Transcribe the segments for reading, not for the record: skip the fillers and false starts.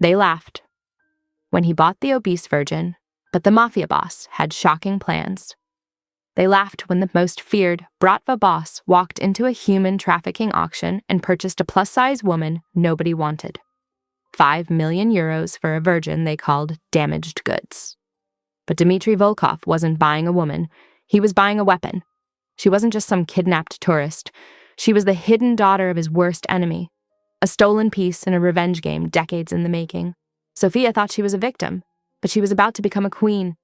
They laughed when he bought the obese virgin, but the Mafia boss had shocking plans. They laughed when the most feared Bratva boss walked into a human trafficking auction and purchased a plus-size woman nobody wanted. 5 million euros for a virgin they called damaged goods. But Dmitry Volkov wasn't buying a woman, he was buying a weapon. She wasn't just some kidnapped tourist, she was the hidden daughter of his worst enemy. A stolen piece in a revenge game decades in the making. Sophia thought she was a victim, but she was about to become a queen.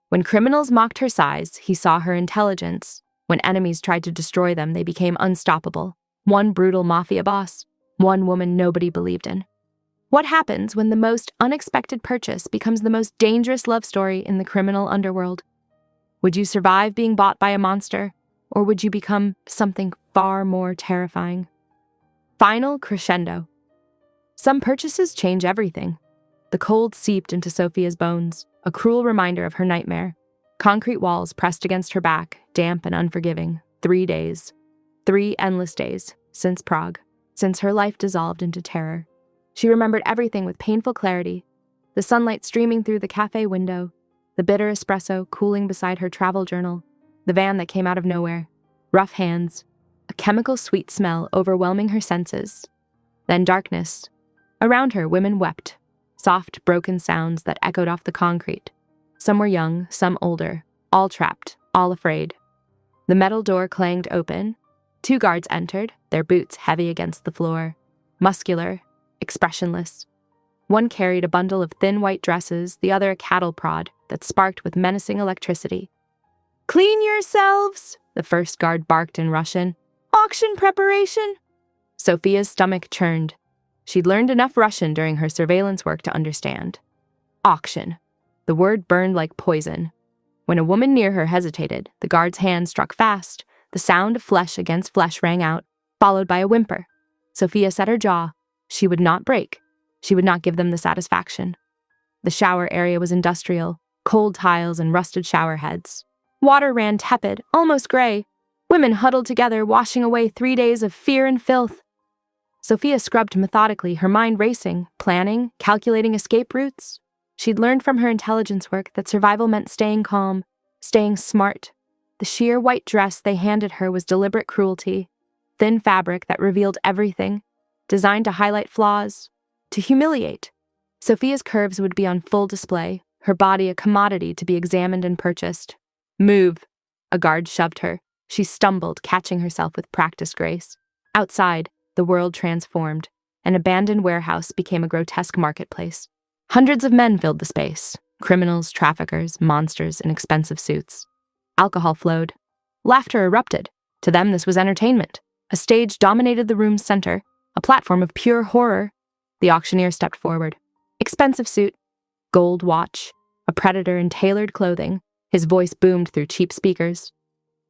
When criminals mocked her size, he saw her intelligence. When enemies tried to destroy them, they became unstoppable. One brutal mafia boss, one woman nobody believed in. What happens when the most unexpected purchase becomes the most dangerous love story in the criminal underworld? Would you survive being bought by a monster, or would you become something far more terrifying? Final crescendo. Some purchases change everything. The cold seeped into Sophia's bones, a cruel reminder of her nightmare. Concrete walls pressed against her back, damp and unforgiving. 3 days. 3 endless days, since Prague, since her life dissolved into terror. She remembered everything with painful clarity. The sunlight streaming through the cafe window, the bitter espresso cooling beside her travel journal, the van that came out of nowhere, rough hands, a chemical sweet smell overwhelming her senses. Then darkness. Around her, women wept. Soft, broken sounds that echoed off the concrete. Some were young, some older, all trapped, all afraid. The metal door clanged open. 2 guards entered, their boots heavy against the floor. Muscular, expressionless. One carried a bundle of thin white dresses, the other a cattle prod that sparked with menacing electricity. "Clean yourselves!" the first guard barked in Russian. "Auction preparation!" Sophia's stomach churned. She'd learned enough Russian during her surveillance work to understand. Auction. The word burned like poison. When a woman near her hesitated, the guard's hand struck fast. The sound of flesh against flesh rang out, followed by a whimper. Sophia set her jaw. She would not break. She would not give them the satisfaction. The shower area was industrial, cold tiles and rusted shower heads. Water ran tepid, almost gray. Women huddled together, washing away 3 days of fear and filth. Sophia scrubbed methodically, her mind racing, planning, calculating escape routes. She'd learned from her intelligence work that survival meant staying calm, staying smart. The sheer white dress they handed her was deliberate cruelty, thin fabric that revealed everything, designed to highlight flaws, to humiliate. Sophia's curves would be on full display, her body a commodity to be examined and purchased. "Move!" A guard shoved her. She stumbled, catching herself with practiced grace. Outside, the world transformed. An abandoned warehouse became a grotesque marketplace. Hundreds of men filled the space. Criminals, traffickers, monsters in expensive suits. Alcohol flowed. Laughter erupted. To them, this was entertainment. A stage dominated the room's center, a platform of pure horror. The auctioneer stepped forward. Expensive suit, gold watch, a predator in tailored clothing. His voice boomed through cheap speakers.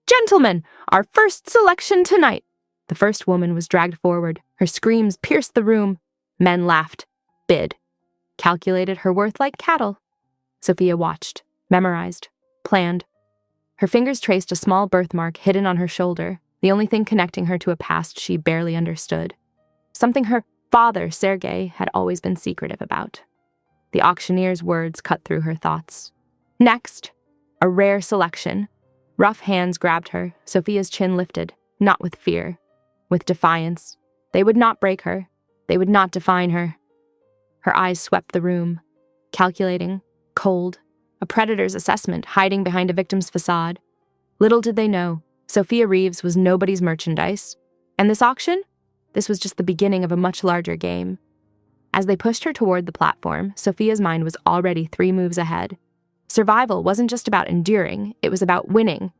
"Gentlemen, our first selection tonight!" The first woman was dragged forward. Her screams pierced the room. Men laughed, bid, calculated her worth like cattle. Sophia watched, memorized, planned. Her fingers traced a small birthmark hidden on her shoulder, the only thing connecting her to a past she barely understood. Something her father, Sergei, had always been secretive about. The auctioneer's words cut through her thoughts. Next, a rare selection. Rough hands grabbed her. Sophia's chin lifted, not with fear, with defiance. They would not break her. They would not define her. Her eyes swept the room, calculating, cold, a predator's assessment hiding behind a victim's facade. Little did they know, Sophia Reeves was nobody's merchandise. And this auction? This was just the beginning of a much larger game. As they pushed her toward the platform, Sophia's mind was already 3 moves ahead. Survival wasn't just about enduring, it was about winning.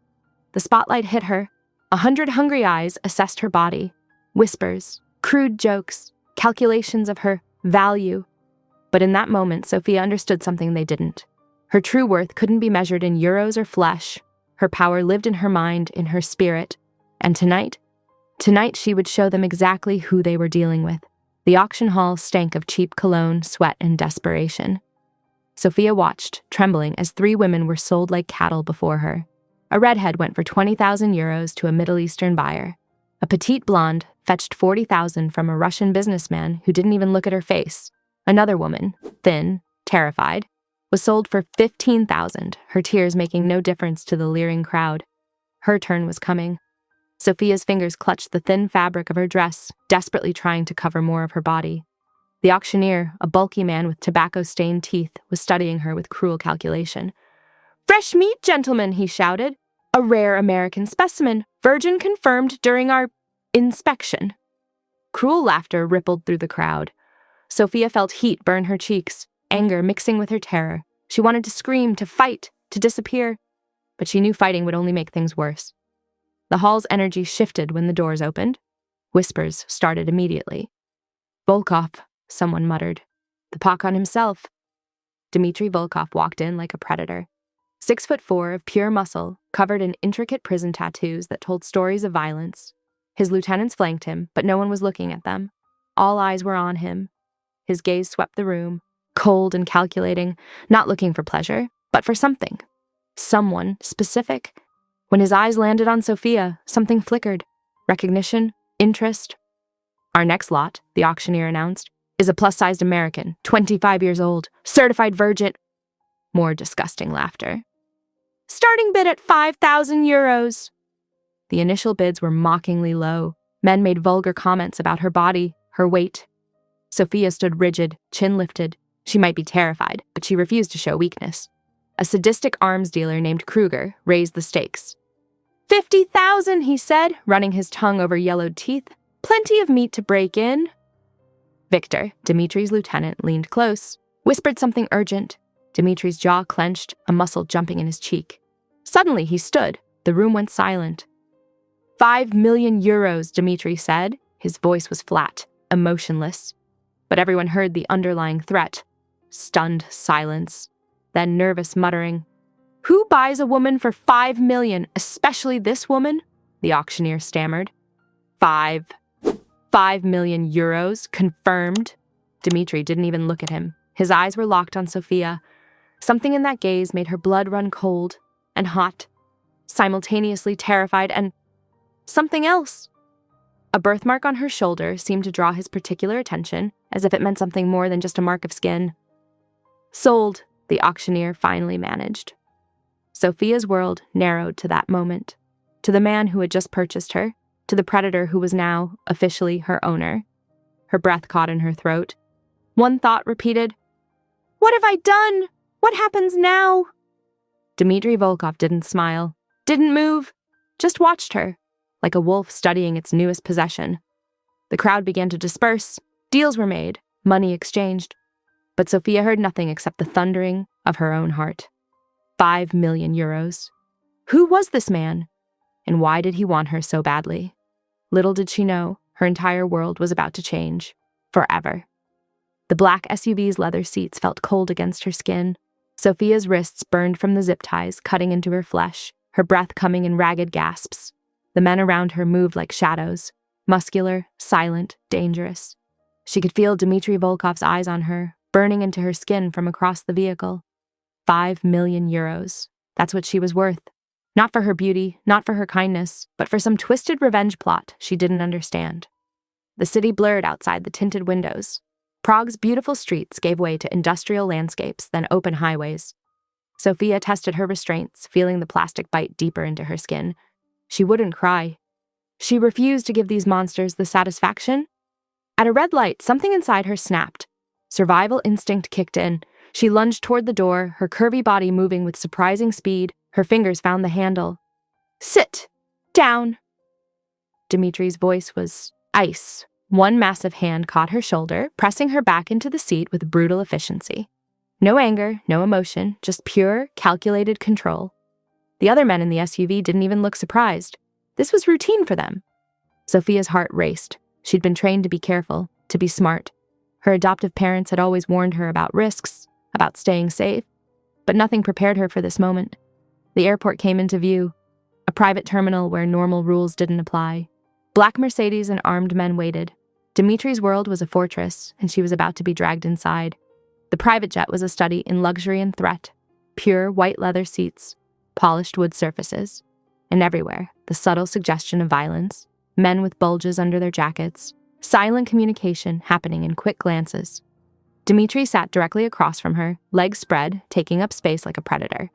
The spotlight hit her. 100 hungry eyes assessed her body. Whispers, crude jokes, calculations of her value. But in that moment, Sophia understood something they didn't. Her true worth couldn't be measured in euros or flesh. Her power lived in her mind, in her spirit. And tonight she would show them exactly who they were dealing with. The auction hall stank of cheap cologne, sweat, and desperation. Sophia watched, trembling, as 3 women were sold like cattle before her. A redhead went for 20,000 euros to a Middle Eastern buyer. A petite blonde fetched 40,000 from a Russian businessman who didn't even look at her face. Another woman, thin, terrified, was sold for $15,000, her tears making no difference to the leering crowd. Her turn was coming. Sophia's fingers clutched the thin fabric of her dress, desperately trying to cover more of her body. The auctioneer, a bulky man with tobacco-stained teeth, was studying her with cruel calculation. "Fresh meat, gentlemen," he shouted. "A rare American specimen, virgin confirmed during our inspection." Cruel laughter rippled through the crowd. Sophia felt heat burn her cheeks, anger mixing with her terror. She wanted to scream, to fight, to disappear, but she knew fighting would only make things worse. The hall's energy shifted when the doors opened. Whispers started immediately. "Volkov," someone muttered. "The Pakhan himself." Dmitry Volkov walked in like a predator. 6'4" of pure muscle, covered in intricate prison tattoos that told stories of violence. His lieutenants flanked him, but no one was looking at them. All eyes were on him. His gaze swept the room, cold and calculating, not looking for pleasure, but for something. Someone specific. When his eyes landed on Sophia, something flickered. Recognition, interest. "Our next lot," the auctioneer announced, "is a plus-sized American, 25 years old, certified virgin." More disgusting laughter. "Starting bid at €5,000. The initial bids were mockingly low. Men made vulgar comments about her body, her weight. Sophia stood rigid, chin lifted. She might be terrified, but she refused to show weakness. A sadistic arms dealer named Kruger raised the stakes. 50,000, he said, running his tongue over yellowed teeth. "Plenty of meat to break in." Victor, Dimitri's lieutenant, leaned close, whispered something urgent. Dimitri's jaw clenched, a muscle jumping in his cheek. Suddenly he stood. The room went silent. €5,000,000, Dimitri said. His voice was flat, emotionless. But everyone heard the underlying threat. Stunned silence. Then nervous muttering. "Who buys a woman for 5,000,000, especially this woman?" the auctioneer stammered. €5,000,000, confirmed. Dimitri didn't even look at him. His eyes were locked on Sophia. Something in that gaze made her blood run cold and hot, simultaneously terrified and something else. A birthmark on her shoulder seemed to draw his particular attention, as if it meant something more than just a mark of skin. "Sold," the auctioneer finally managed. Sophia's world narrowed to that moment, to the man who had just purchased her, to the predator who was now, officially, her owner. Her breath caught in her throat. One thought repeated, "What have I done? What happens now?" Dmitry Volkov didn't smile, didn't move, just watched her, like a wolf studying its newest possession. The crowd began to disperse, deals were made, money exchanged. But Sophia heard nothing except the thundering of her own heart. €5,000,000. Who was this man? And why did he want her so badly? Little did she know, her entire world was about to change. Forever. The black SUV's leather seats felt cold against her skin. Sophia's wrists burned from the zip ties, cutting into her flesh, her breath coming in ragged gasps. The men around her moved like shadows, muscular, silent, dangerous. She could feel Dmitry Volkov's eyes on her, burning into her skin from across the vehicle. €5,000,000. That's what she was worth. Not for her beauty, not for her kindness, but for some twisted revenge plot she didn't understand. The city blurred outside the tinted windows. Prague's beautiful streets gave way to industrial landscapes, then open highways. Sophia tested her restraints, feeling the plastic bite deeper into her skin. She wouldn't cry. She refused to give these monsters the satisfaction. At a red light, something inside her snapped. Survival instinct kicked in. She lunged toward the door, her curvy body moving with surprising speed. Her fingers found the handle. "Sit! Down!" Dimitri's voice was ice. One massive hand caught her shoulder, pressing her back into the seat with brutal efficiency. No anger, no emotion, just pure, calculated control. The other men in the SUV didn't even look surprised. This was routine for them. Sophia's heart raced. She'd been trained to be careful, to be smart. Her adoptive parents had always warned her about risks, about staying safe, but nothing prepared her for this moment. The airport came into view, a private terminal where normal rules didn't apply. Black Mercedes and armed men waited. Dimitri's world was a fortress, and she was about to be dragged inside. The private jet was a study in luxury and threat. Pure white leather seats, polished wood surfaces, and everywhere, the subtle suggestion of violence, men with bulges under their jackets, silent communication happening in quick glances. Dmitri sat directly across from her, legs spread, taking up space like a predator.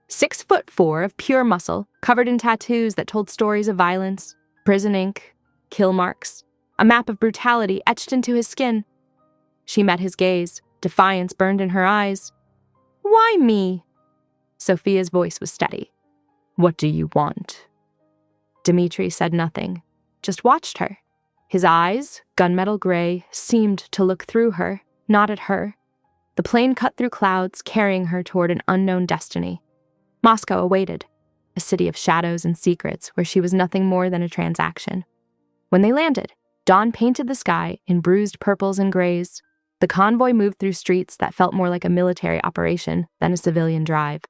6'4" of pure muscle, covered in tattoos that told stories of violence, prison ink, kill marks, a map of brutality etched into his skin. She met his gaze, defiance burned in her eyes. "Why me?" Sophia's voice was steady. "What do you want?" Dmitri said nothing, just watched her. His eyes, gunmetal gray, seemed to look through her, not at her. The plane cut through clouds, carrying her toward an unknown destiny. Moscow awaited, a city of shadows and secrets where she was nothing more than a transaction. When they landed, dawn painted the sky in bruised purples and grays. The convoy moved through streets that felt more like a military operation than a civilian drive.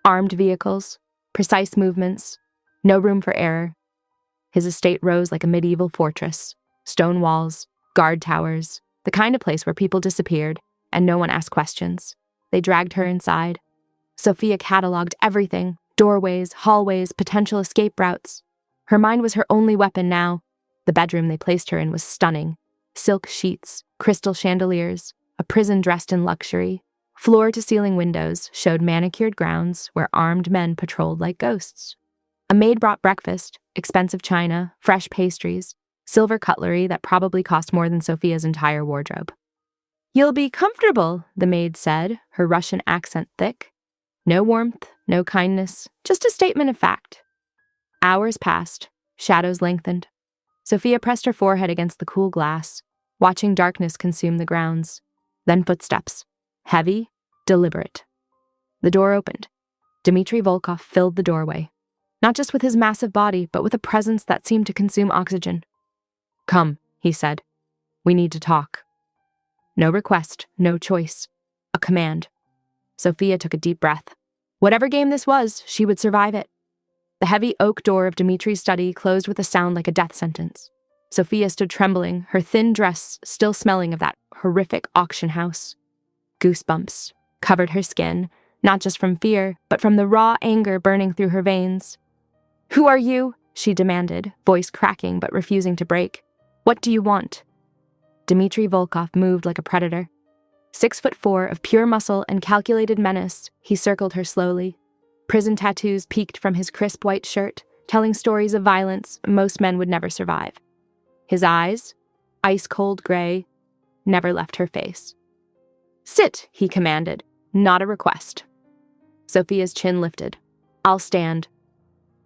Armed vehicles, precise movements, no room for error. His estate rose like a medieval fortress. Stone walls, guard towers, the kind of place where people disappeared and no one asked questions. They dragged her inside. Sophia cataloged everything, doorways, hallways, potential escape routes. Her mind was her only weapon now. The bedroom they placed her in was stunning. Silk sheets, crystal chandeliers, a prison dressed in luxury. Floor-to-ceiling windows showed manicured grounds where armed men patrolled like ghosts. A maid brought breakfast, expensive china, fresh pastries, silver cutlery that probably cost more than Sophia's entire wardrobe. "You'll be comfortable," the maid said, her Russian accent thick. No warmth, no kindness, just a statement of fact. Hours passed, shadows lengthened. Sophia pressed her forehead against the cool glass, watching darkness consume the grounds. Then footsteps, heavy, deliberate. The door opened. Dmitri Volkov filled the doorway, not just with his massive body, but with a presence that seemed to consume oxygen. "Come," he said. "We need to talk." No request, no choice. A command. Sophia took a deep breath. Whatever game this was, she would survive it. The heavy oak door of Dmitri's study closed with a sound like a death sentence. Sophia stood trembling, her thin dress still smelling of that horrific auction house. Goosebumps covered her skin, not just from fear, but from the raw anger burning through her veins. "Who are you?" she demanded, voice cracking but refusing to break. "What do you want?" Dmitri Volkov moved like a predator. 6'4" of pure muscle and calculated menace, he circled her slowly. Prison tattoos peeked from his crisp white shirt, telling stories of violence most men would never survive. His eyes, ice-cold gray, never left her face. "Sit," he commanded, not a request. Sophia's chin lifted. "I'll stand."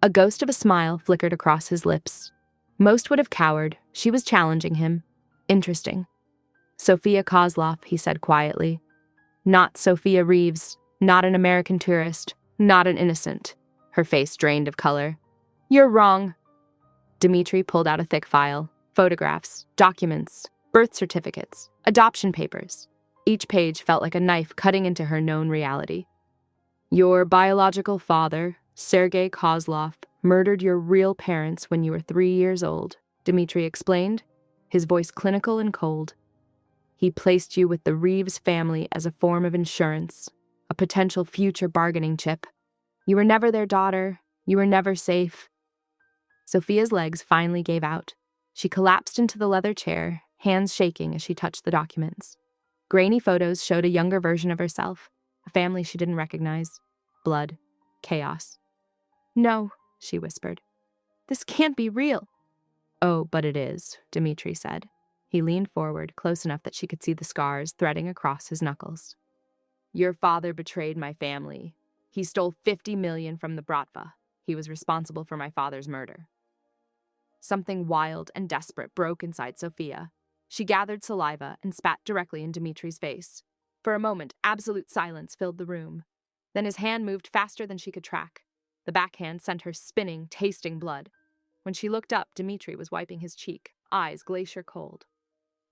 A ghost of a smile flickered across his lips. Most would have cowered. She was challenging him. Interesting. "Sophia Kozlov," he said quietly. "Not Sophia Reeves, not an American tourist, not an innocent." Her face drained of color. "You're wrong." Dmitri pulled out a thick file. Photographs, documents, birth certificates, adoption papers. Each page felt like a knife cutting into her known reality. "Your biological father, Sergei Kozlov, murdered your real parents when you were 3 years old," Dmitri explained, his voice clinical and cold. "He placed you with the Reeves family as a form of insurance, a potential future bargaining chip. You were never their daughter. You were never safe." Sophia's legs finally gave out. She collapsed into the leather chair, hands shaking as she touched the documents. Grainy photos showed a younger version of herself, a family she didn't recognize. Blood. Chaos. "No," she whispered. "This can't be real." "Oh, but it is," Dmitri said. He leaned forward, close enough that she could see the scars threading across his knuckles. "Your father betrayed my family. He stole 50 million from the Bratva. He was responsible for my father's murder." Something wild and desperate broke inside Sophia. She gathered saliva and spat directly in Dmitri's face. For a moment, absolute silence filled the room. Then his hand moved faster than she could track. The backhand sent her spinning, tasting blood. When she looked up, Dmitri was wiping his cheek, eyes glacier cold.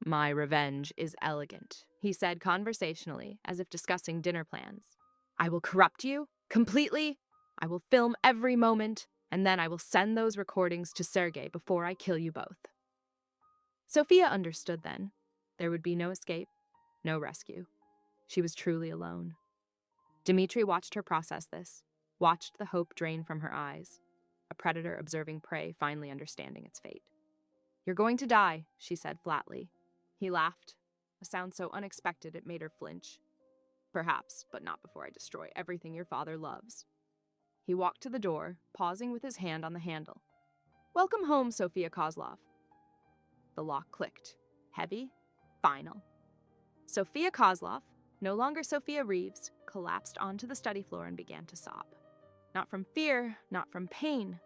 "My revenge is elegant," he said conversationally, as if discussing dinner plans. "I will corrupt you, completely. I will film every moment, and then I will send those recordings to Sergei before I kill you both." Sophia understood then. There would be no escape, no rescue. She was truly alone. Dmitri watched her process this, watched the hope drain from her eyes, a predator observing prey finally understanding its fate. "You're going to die," she said flatly. He laughed. a sound so unexpected it made her flinch. Perhaps, but not before I destroy everything your father loves. He walked to the door, pausing with his hand on the handle. Welcome home, Sophia Kozlov. The lock clicked. Heavy, final. Sophia Kozlov, no longer Sophia Reeves, collapsed onto the study floor and began to sob. Not from fear, not from pain,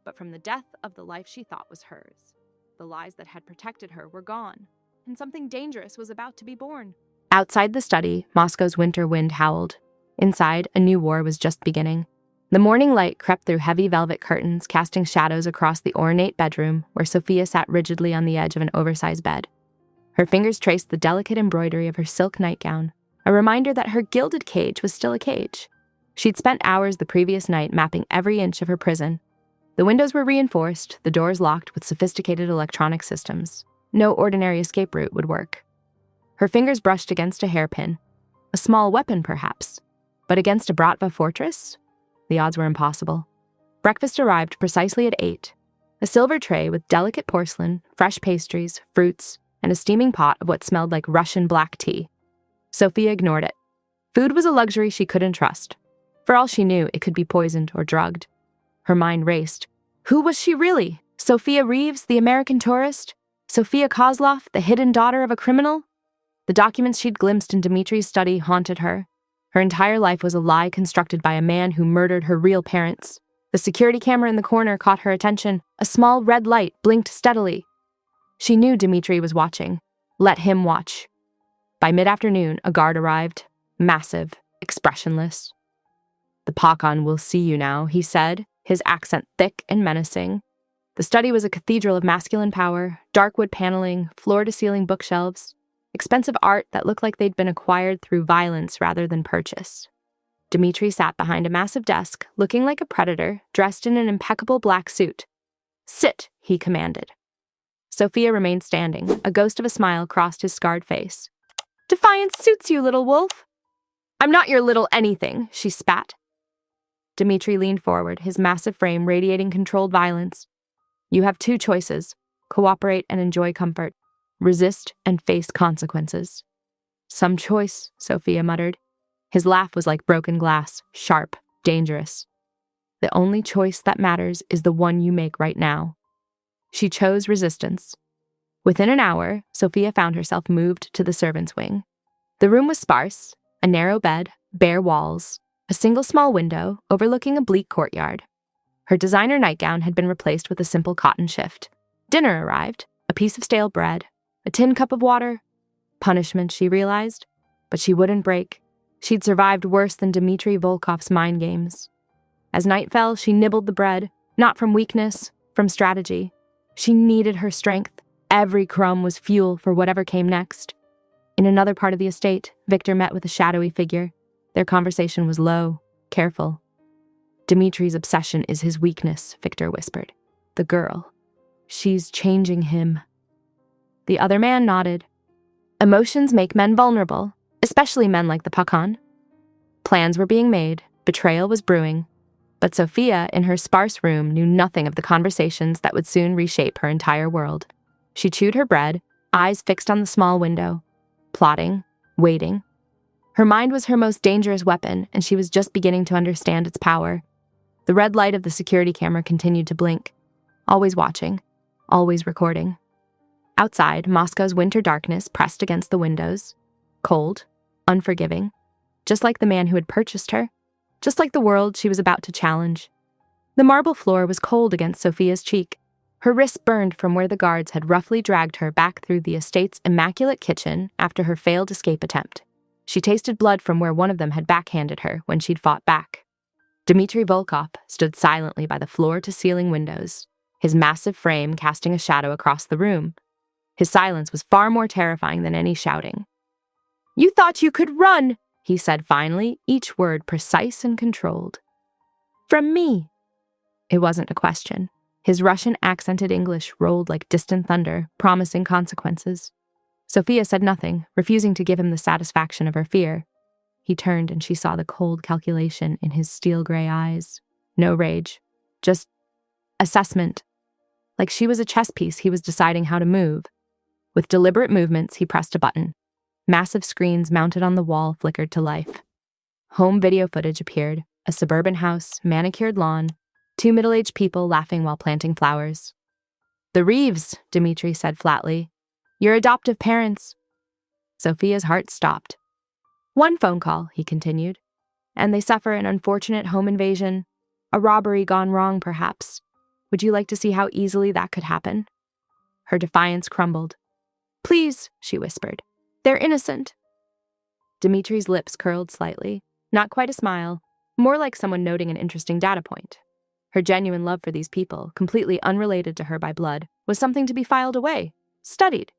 but from the death of the life she thought was hers. The lies that had protected her were gone, and something dangerous was about to be born. Outside the study, Moscow's winter wind howled. Inside, a new war was just beginning. The morning light crept through heavy velvet curtains, casting shadows across the ornate bedroom where Sophia sat rigidly on the edge of an oversized bed. Her fingers traced the delicate embroidery of her silk nightgown, a reminder that her gilded cage was still a cage. She'd spent hours the previous night mapping every inch of her prison. The windows were reinforced, the doors locked with sophisticated electronic systems. No ordinary escape route would work. Her fingers brushed against a hairpin. A small weapon, perhaps. But against a Bratva fortress? The odds were impossible. Breakfast arrived precisely at 8. A silver tray with delicate porcelain, fresh pastries, fruits, and a steaming pot of what smelled like Russian black tea. Sophia ignored it. Food was a luxury she couldn't trust. For all she knew, it could be poisoned or drugged. Her mind raced. Who was she really? Sophia Reeves, the American tourist? Sophia Kozlov, the hidden daughter of a criminal? The documents she'd glimpsed in Dmitri's study haunted her. Her entire life was a lie constructed by a man who murdered her real parents. The security camera in the corner caught her attention. A small red light blinked steadily. She knew Dmitri was watching. Let him watch. By mid-afternoon, a guard arrived. Massive, expressionless. The Pakhan will see you now, he said, his accent thick and menacing. The study was a cathedral of masculine power, dark wood paneling, floor-to-ceiling bookshelves, expensive art that looked like they'd been acquired through violence rather than purchase. Dmitri sat behind a massive desk, looking like a predator, dressed in an impeccable black suit. Sit, he commanded. Sophia remained standing. A ghost of a smile crossed his scarred face. Defiance suits you, little wolf. I'm not your little anything, she spat. Dmitri leaned forward, his massive frame radiating controlled violence. You have two choices: cooperate and enjoy comfort, resist and face consequences. Some choice, Sophia muttered. His laugh was like broken glass, sharp, dangerous. The only choice that matters is the one you make right now. She chose resistance. Within an hour, Sophia found herself moved to the servants' wing. The room was sparse, a narrow bed, bare walls, a single small window overlooking a bleak courtyard. Her designer nightgown had been replaced with a simple cotton shift. Dinner arrived, a piece of stale bread, a tin cup of water. Punishment, she realized, but she wouldn't break. She'd survived worse than Dmitri Volkov's mind games. As night fell, she nibbled the bread, not from weakness, from strategy. She needed her strength. Every crumb was fuel for whatever came next. In another part of the estate, Victor met with a shadowy figure. Their conversation was low, careful. Dmitri's obsession is his weakness, Victor whispered. The girl. She's changing him. The other man nodded. Emotions make men vulnerable, especially men like the Pakhan. Plans were being made, betrayal was brewing, but Sophia, in her sparse room, knew nothing of the conversations that would soon reshape her entire world. She chewed her bread, eyes fixed on the small window, plotting, waiting. Her mind was her most dangerous weapon, and she was just beginning to understand its power. The red light of the security camera continued to blink, always watching, always recording. Outside, Moscow's winter darkness pressed against the windows, cold, unforgiving, just like the man who had purchased her, just like the world she was about to challenge. The marble floor was cold against Sophia's cheek. Her wrists burned from where the guards had roughly dragged her back through the estate's immaculate kitchen after her failed escape attempt. She tasted blood from where one of them had backhanded her when she'd fought back. Dmitri Volkov stood silently by the floor-to-ceiling windows, his massive frame casting a shadow across the room. His silence was far more terrifying than any shouting. "You thought you could run," he said finally, each word precise and controlled. "From me." It wasn't a question. His Russian-accented English rolled like distant thunder, promising consequences. Sophia said nothing, refusing to give him the satisfaction of her fear. He turned and she saw the cold calculation in his steel-gray eyes. No rage, just assessment. Like she was a chess piece he was deciding how to move. With deliberate movements, he pressed a button. Massive screens mounted on the wall flickered to life. Home video footage appeared, a suburban house, manicured lawn, two middle-aged people laughing while planting flowers. "The Reeves," Dimitri said flatly. "Your adoptive parents." Sophia's heart stopped. "One phone call," he continued, "and they suffer an unfortunate home invasion, a robbery gone wrong, perhaps. Would you like to see how easily that could happen?" Her defiance crumbled. "Please," she whispered. "They're innocent." Dimitri's lips curled slightly, not quite a smile, more like someone noting an interesting data point. Her genuine love for these people, completely unrelated to her by blood, was something to be filed away, studied.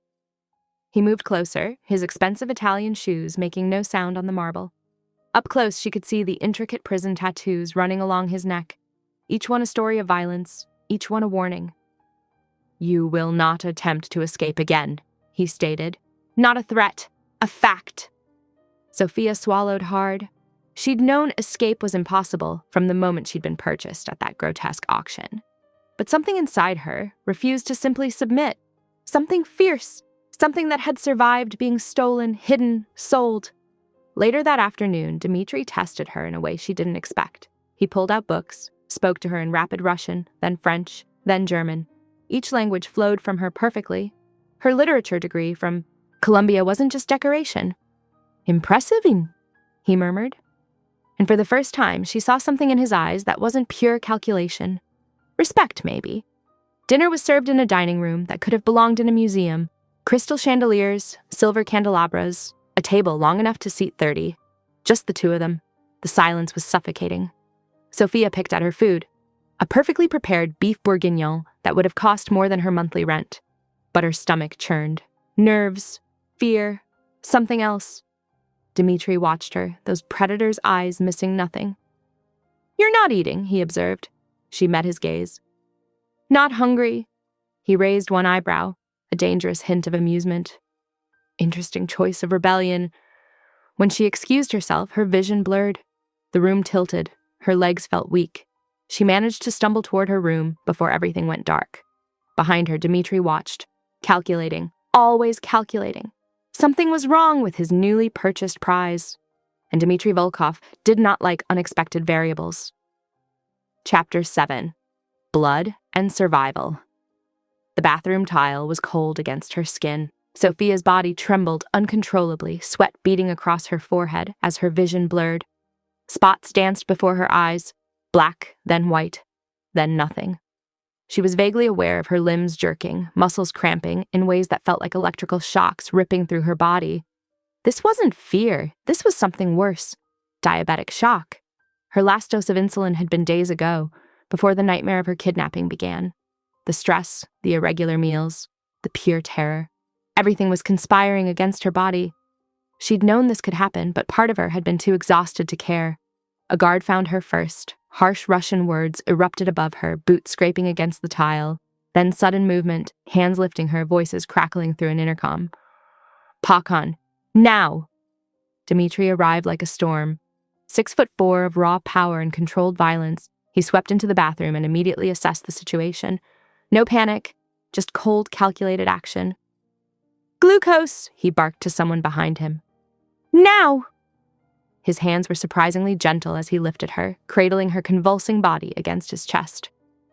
He moved closer, his expensive Italian shoes making no sound on the marble. Up close, she could see the intricate prison tattoos running along his neck, each one a story of violence, each one a warning. "You will not attempt to escape again," he stated. "Not a threat, a fact." Sophia swallowed hard. She'd known escape was impossible from the moment she'd been purchased at that grotesque auction. But something inside her refused to simply submit. Something fierce, something that had survived being stolen, hidden, sold. Later that afternoon, Dimitri tested her in a way she didn't expect. He pulled out books, spoke to her in rapid Russian, then French, then German. Each language flowed from her perfectly. Her literature degree from Columbia wasn't just decoration. "Impressive," he murmured. And for the first time, she saw something in his eyes that wasn't pure calculation. Respect, maybe. Dinner was served in a dining room that could have belonged in a museum. Crystal chandeliers, silver candelabras, a table long enough to seat 30. Just the two of them. The silence was suffocating. Sophia picked at her food. A perfectly prepared beef bourguignon that would have cost more than her monthly rent. But her stomach churned. Nerves, fear, something else. Dimitri watched her, those predator's eyes missing nothing. "You're not eating," he observed. She met his gaze. "Not hungry." He raised one eyebrow, a dangerous hint of amusement. Interesting choice of rebellion. When she excused herself, her vision blurred. The room tilted. Her legs felt weak. She managed to stumble toward her room before everything went dark. Behind her, Dimitri watched, calculating, always calculating. Something was wrong with his newly purchased prize, and Dmitri Volkov did not like unexpected variables. Chapter 7. Blood and Survival. The bathroom tile was cold against her skin. Sophia's body trembled uncontrollably, sweat beating across her forehead as her vision blurred. Spots danced before her eyes, black, then white, then nothing. She was vaguely aware of her limbs jerking, muscles cramping in ways that felt like electrical shocks ripping through her body. This wasn't fear. This was something worse. Diabetic shock. Her last dose of insulin had been days ago, before the nightmare of her kidnapping began. The stress, the irregular meals, the pure terror. Everything was conspiring against her body. She'd known this could happen, but part of her had been too exhausted to care. A guard found her first. Harsh Russian words erupted above her, boots scraping against the tile. Then sudden movement, hands lifting her, voices crackling through an intercom. "Pakhan, now!" Dimitri arrived like a storm. 6'4" of raw power and controlled violence, he swept into the bathroom and immediately assessed the situation. No panic, just cold, calculated action. "Glucose!" he barked to someone behind him. "Now!" His hands were surprisingly gentle as he lifted her, cradling her convulsing body against his chest.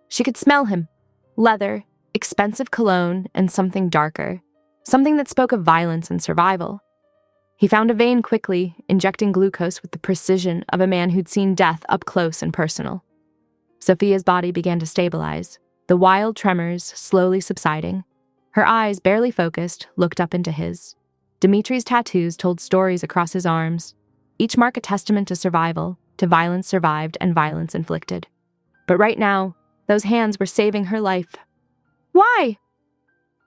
She could smell him. Leather, expensive cologne, and something darker. Something that spoke of violence and survival. He found a vein quickly, injecting glucose with the precision of a man who'd seen death up close and personal. Sophia's body began to stabilize, the wild tremors slowly subsiding. Her eyes, barely focused, looked up into his. Dimitri's tattoos told stories across his arms, each mark a testament to survival, to violence survived and violence inflicted. But right now, those hands were saving her life. "Why?"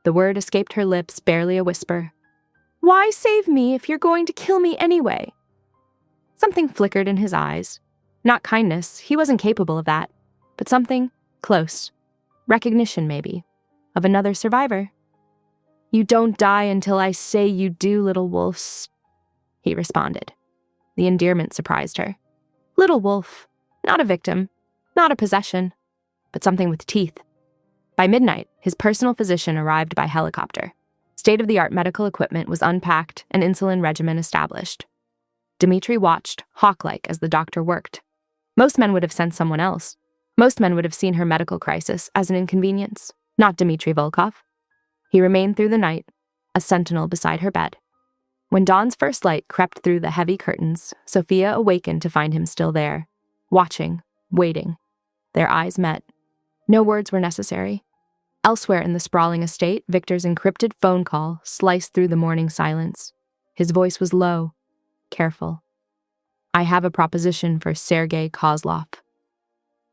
The word escaped her lips, barely a whisper. "Why save me if you're going to kill me anyway?" Something flickered in his eyes. Not kindness, he wasn't capable of that, but something close. Recognition, maybe, of another survivor. "You don't die until I say you do, little wolves," he responded. The endearment surprised her. Little wolf, not a victim, not a possession, but something with teeth. By midnight, his personal physician arrived by helicopter. State-of-the-art medical equipment was unpacked, an insulin regimen established. Dmitri watched, hawk-like, as the doctor worked. Most men would have sent someone else. Most men would have seen her medical crisis as an inconvenience, not Dmitri Volkov. He remained through the night, a sentinel beside her bed. When dawn's first light crept through the heavy curtains, Sophia awakened to find him still there, watching, waiting. Their eyes met. No words were necessary. Elsewhere in the sprawling estate, Victor's encrypted phone call sliced through the morning silence. His voice was low, careful. "I have a proposition for Sergei Kozlov."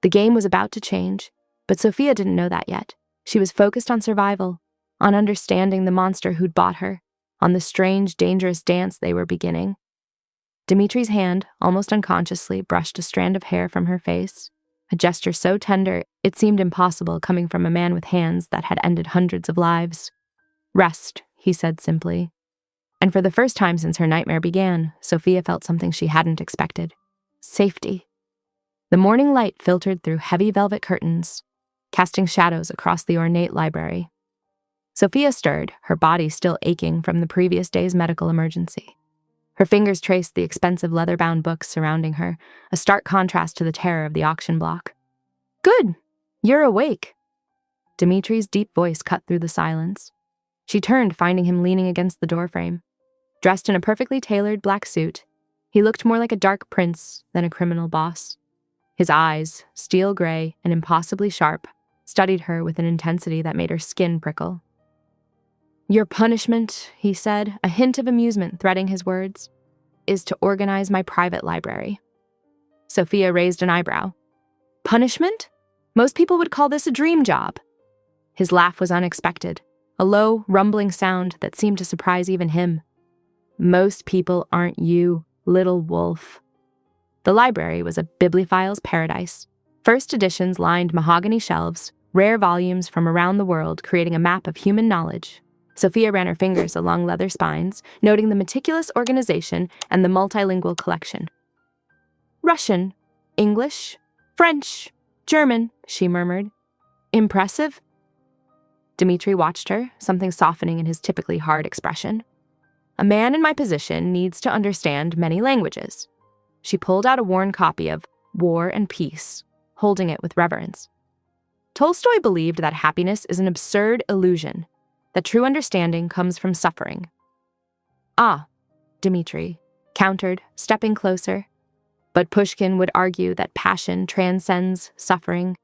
The game was about to change, but Sophia didn't know that yet. She was focused on survival, on understanding the monster who'd bought her, on the strange, dangerous dance they were beginning. Dimitri's hand, almost unconsciously, brushed a strand of hair from her face, a gesture so tender it seemed impossible coming from a man with hands that had ended hundreds of lives. "Rest," he said simply. And for the first time since her nightmare began, Sophia felt something she hadn't expected. Safety. The morning light filtered through heavy velvet curtains, casting shadows across the ornate library. Sophia stirred, her body still aching from the previous day's medical emergency. Her fingers traced the expensive leather-bound books surrounding her, a stark contrast to the terror of the auction block. "Good! You're awake!" Dimitri's deep voice cut through the silence. She turned, finding him leaning against the doorframe. Dressed in a perfectly tailored black suit, he looked more like a dark prince than a criminal boss. His eyes, steel gray and impossibly sharp, studied her with an intensity that made her skin prickle. "Your punishment," he said, a hint of amusement threading his words, "is to organize my private library." Sophia raised an eyebrow. "Punishment? Most people would call this a dream job." His laugh was unexpected, a low, rumbling sound that seemed to surprise even him. "Most people aren't you, little wolf." The library was a bibliophile's paradise. First editions lined mahogany shelves, rare volumes from around the world creating a map of human knowledge. Sophia ran her fingers along leather spines, noting the meticulous organization and the multilingual collection. "Russian, English, French, German," she murmured. "Impressive?" Dmitri watched her, something softening in his typically hard expression. "A man in my position needs to understand many languages." She pulled out a worn copy of War and Peace, holding it with reverence. Tolstoy believed that happiness is an absurd illusion, that true understanding comes from suffering. "Ah," Dmitri countered, stepping closer. "But Pushkin would argue that passion transcends suffering,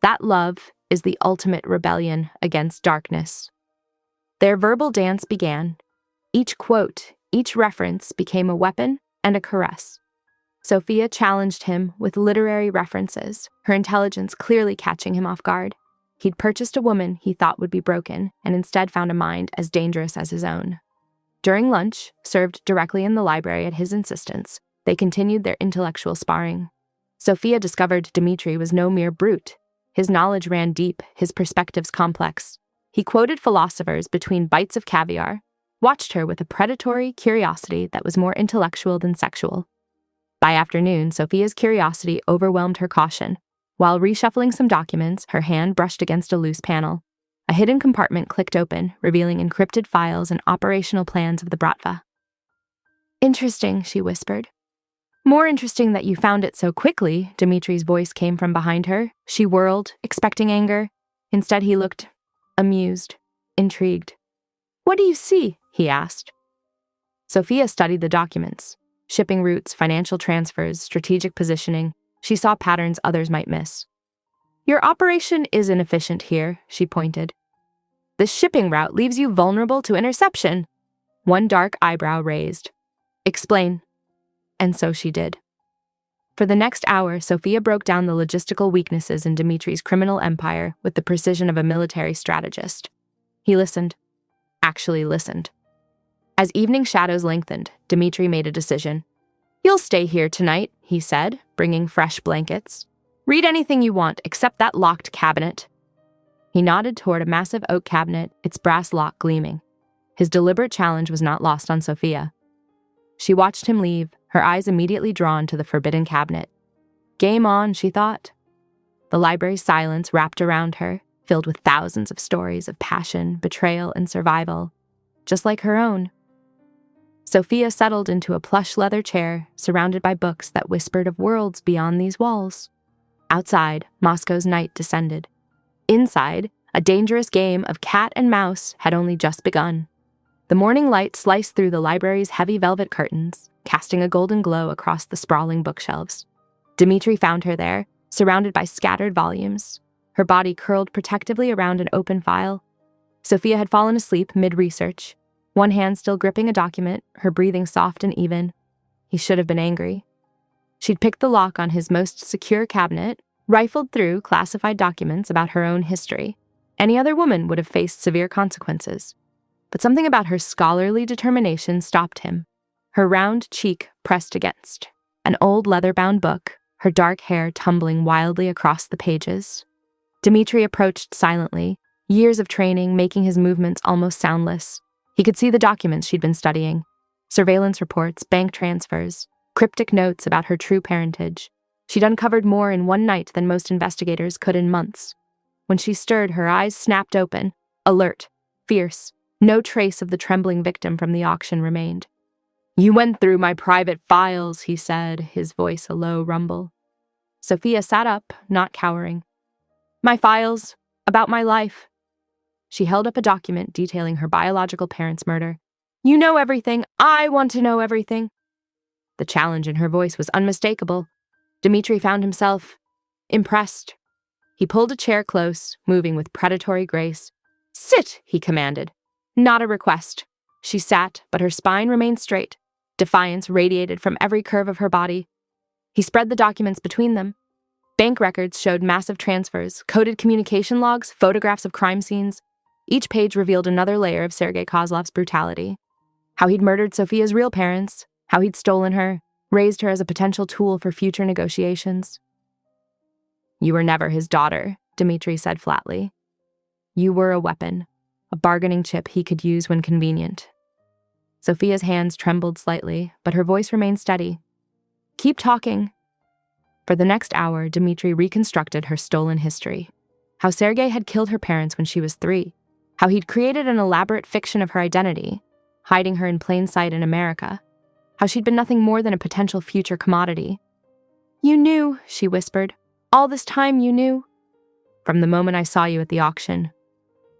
that love is the ultimate rebellion against darkness." Their verbal dance began. Each quote, each reference became a weapon and a caress. Sophia challenged him with literary references, her intelligence clearly catching him off guard. He'd purchased a woman he thought would be broken, and instead found a mind as dangerous as his own. During lunch, served directly in the library at his insistence, they continued their intellectual sparring. Sophia discovered Dmitri was no mere brute. His knowledge ran deep, his perspectives complex. He quoted philosophers between bites of caviar, watched her with a predatory curiosity that was more intellectual than sexual. By afternoon, Sophia's curiosity overwhelmed her caution. While reshuffling some documents, her hand brushed against a loose panel. A hidden compartment clicked open, revealing encrypted files and operational plans of the Bratva. "Interesting," she whispered. "More interesting that you found it so quickly," Dimitri's voice came from behind her. She whirled, expecting anger. Instead, he looked amused, intrigued. "What do you see?" he asked. Sophia studied the documents. Shipping routes, financial transfers, strategic positioning. She saw patterns others might miss. "Your operation is inefficient here," she pointed. "The shipping route leaves you vulnerable to interception." One dark eyebrow raised. "Explain." And so she did. For the next hour, Sophia broke down the logistical weaknesses in Dimitri's criminal empire with the precision of a military strategist. He listened. Actually listened. As evening shadows lengthened, Dmitri made a decision. "You'll stay here tonight," he said, bringing fresh blankets. "Read anything you want except that locked cabinet." He nodded toward a massive oak cabinet, its brass lock gleaming. His deliberate challenge was not lost on Sophia. She watched him leave, her eyes immediately drawn to the forbidden cabinet. Game on, she thought. The library's silence wrapped around her, filled with thousands of stories of passion, betrayal, and survival. just like her own. Sophia settled into a plush leather chair, surrounded by books that whispered of worlds beyond these walls. Outside, Moscow's night descended. Inside, a dangerous game of cat and mouse had only just begun. The morning light sliced through the library's heavy velvet curtains, casting a golden glow across the sprawling bookshelves. Dmitri found her there, surrounded by scattered volumes, her body curled protectively around an open file. Sophia had fallen asleep mid-research, one hand still gripping a document, her breathing soft and even. He should have been angry. She'd picked the lock on his most secure cabinet, rifled through classified documents about her own history. Any other woman would have faced severe consequences. But something about her scholarly determination stopped him. Her round cheek pressed against an old leather-bound book, her dark hair tumbling wildly across the pages. Dmitri approached silently, years of training making his movements almost soundless. He could see the documents she'd been studying, surveillance reports, bank transfers, cryptic notes about her true parentage. She'd uncovered more in one night than most investigators could in months. When she stirred, her eyes snapped open, alert, fierce. No trace of the trembling victim from the auction remained. "You went through my private files," he said, his voice a low rumble. Sophia sat up, not cowering. "My files, about my life." She held up a document detailing her biological parents' murder. "You know everything. I want to know everything." The challenge in her voice was unmistakable. Dmitri found himself impressed. He pulled a chair close, moving with predatory grace. "Sit," he commanded. Not a request. She sat, but her spine remained straight. Defiance radiated from every curve of her body. He spread the documents between them. Bank records showed massive transfers, coded communication logs, photographs of crime scenes. Each page revealed another layer of Sergei Kozlov's brutality. How he'd murdered Sophia's real parents, how he'd stolen her, raised her as a potential tool for future negotiations. "You were never his daughter," Dmitri said flatly. "You were a weapon, a bargaining chip he could use when convenient." Sophia's hands trembled slightly, but her voice remained steady. "Keep talking." For the next hour, Dmitri reconstructed her stolen history. How Sergei had killed her parents when she was 3. How he'd created an elaborate fiction of her identity, hiding her in plain sight in America. How she'd been nothing more than a potential future commodity. "You knew," she whispered. "All this time you knew." "From the moment I saw you at the auction."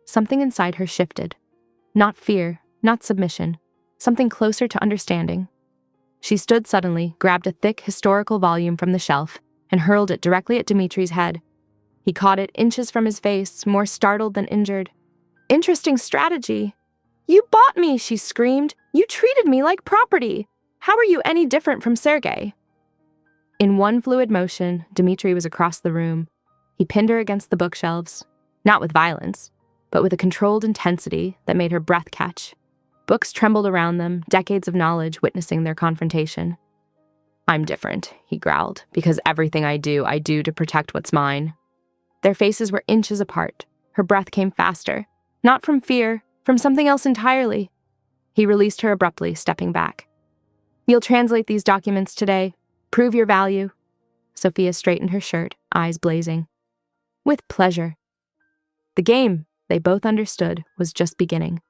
Something inside her shifted. Not fear, not submission. Something closer to understanding. She stood suddenly, grabbed a thick historical volume from the shelf, and hurled it directly at Dmitri's head. He caught it inches from his face, more startled than injured. "Interesting strategy." "You bought me," she screamed. "You treated me like property. How are you any different from Sergei?" In one fluid motion, Dmitri was across the room. He pinned her against the bookshelves, not with violence, but with a controlled intensity that made her breath catch. Books trembled around them, decades of knowledge witnessing their confrontation. "I'm different," he growled, "because everything I do to protect what's mine." Their faces were inches apart. Her breath came faster. Not from fear, from something else entirely. He released her abruptly, stepping back. "You'll translate these documents today. Prove your value." Sophia straightened her shirt, eyes blazing. "With pleasure." The game, they both understood, was just beginning.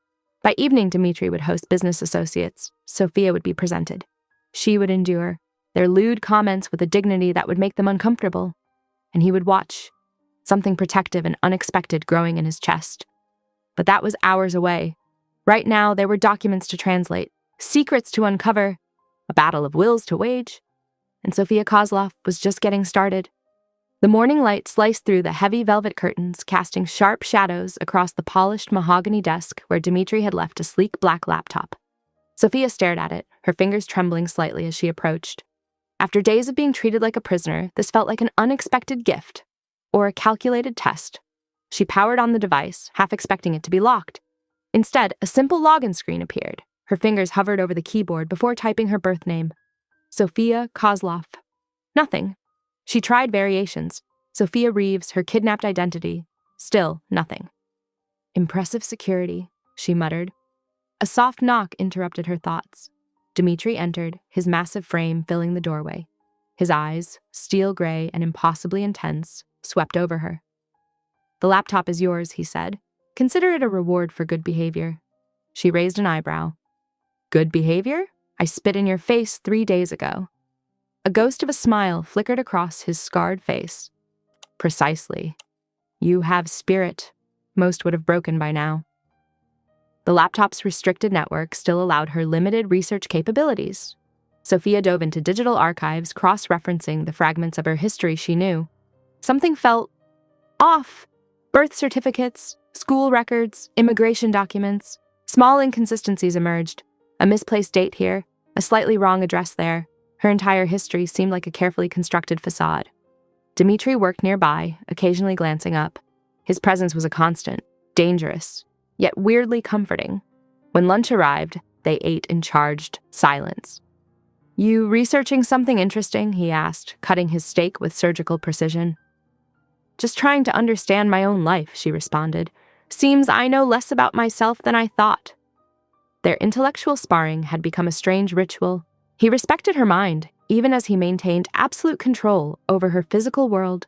By evening, Dmitri would host business associates. Sophia would be presented. She would endure, their lewd comments with a dignity that would make them uncomfortable. And he would watch, something protective and unexpected growing in his chest. But that was hours away. Right now, there were documents to translate, secrets to uncover, a battle of wills to wage. And Sophia Kozlov was just getting started. The morning light sliced through the heavy velvet curtains, casting sharp shadows across the polished mahogany desk where Dmitri had left a sleek black laptop. Sophia stared at it, her fingers trembling slightly as she approached. After days of being treated like a prisoner, this felt like an unexpected gift, or a calculated test. She powered on the device, half expecting it to be locked. Instead, a simple login screen appeared. Her fingers hovered over the keyboard before typing her birth name. Sophia Kozlov. Nothing. She tried variations. Sophia Reeves, her kidnapped identity. Still nothing. "Impressive security," she muttered. A soft knock interrupted her thoughts. Dmitri entered, his massive frame filling the doorway. His eyes, steel gray and impossibly intense, swept over her. "The laptop is yours," he said. "Consider it a reward for good behavior." She raised an eyebrow. Good behavior? I spit in your face 3 days ago. A ghost of a smile flickered across his scarred face. Precisely. You have spirit. Most would have broken by now. The laptop's restricted network still allowed her limited research capabilities. Sophia dove into digital archives, cross-referencing the fragments of her history she knew. Something felt off. Birth certificates, school records, immigration documents. Small inconsistencies emerged. A misplaced date here, a slightly wrong address there. Her entire history seemed like a carefully constructed facade. Dmitri worked nearby, occasionally glancing up. His presence was a constant, dangerous, yet weirdly comforting. When lunch arrived, they ate in charged silence. You researching something interesting? He asked, cutting his steak with surgical precision. Just trying to understand my own life, she responded. Seems I know less about myself than I thought. Their intellectual sparring had become a strange ritual. He respected her mind, even as he maintained absolute control over her physical world.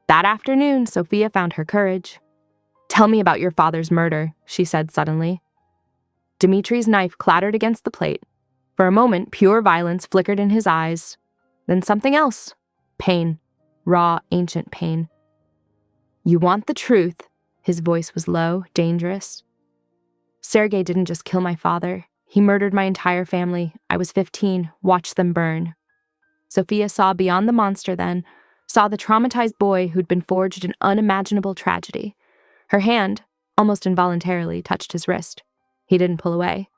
That afternoon, Sophia found her courage. Tell me about your father's murder, she said suddenly. Dimitri's knife clattered against the plate. For a moment, pure violence flickered in his eyes. Then something else. Pain. Raw, ancient pain. You want the truth. His voice was low, dangerous. Sergei didn't just kill my father. He murdered my entire family. I was 15, watched them burn. Sophia saw beyond the monster then, saw the traumatized boy who'd been forged an unimaginable tragedy. Her hand, almost involuntarily, touched his wrist. He didn't pull away.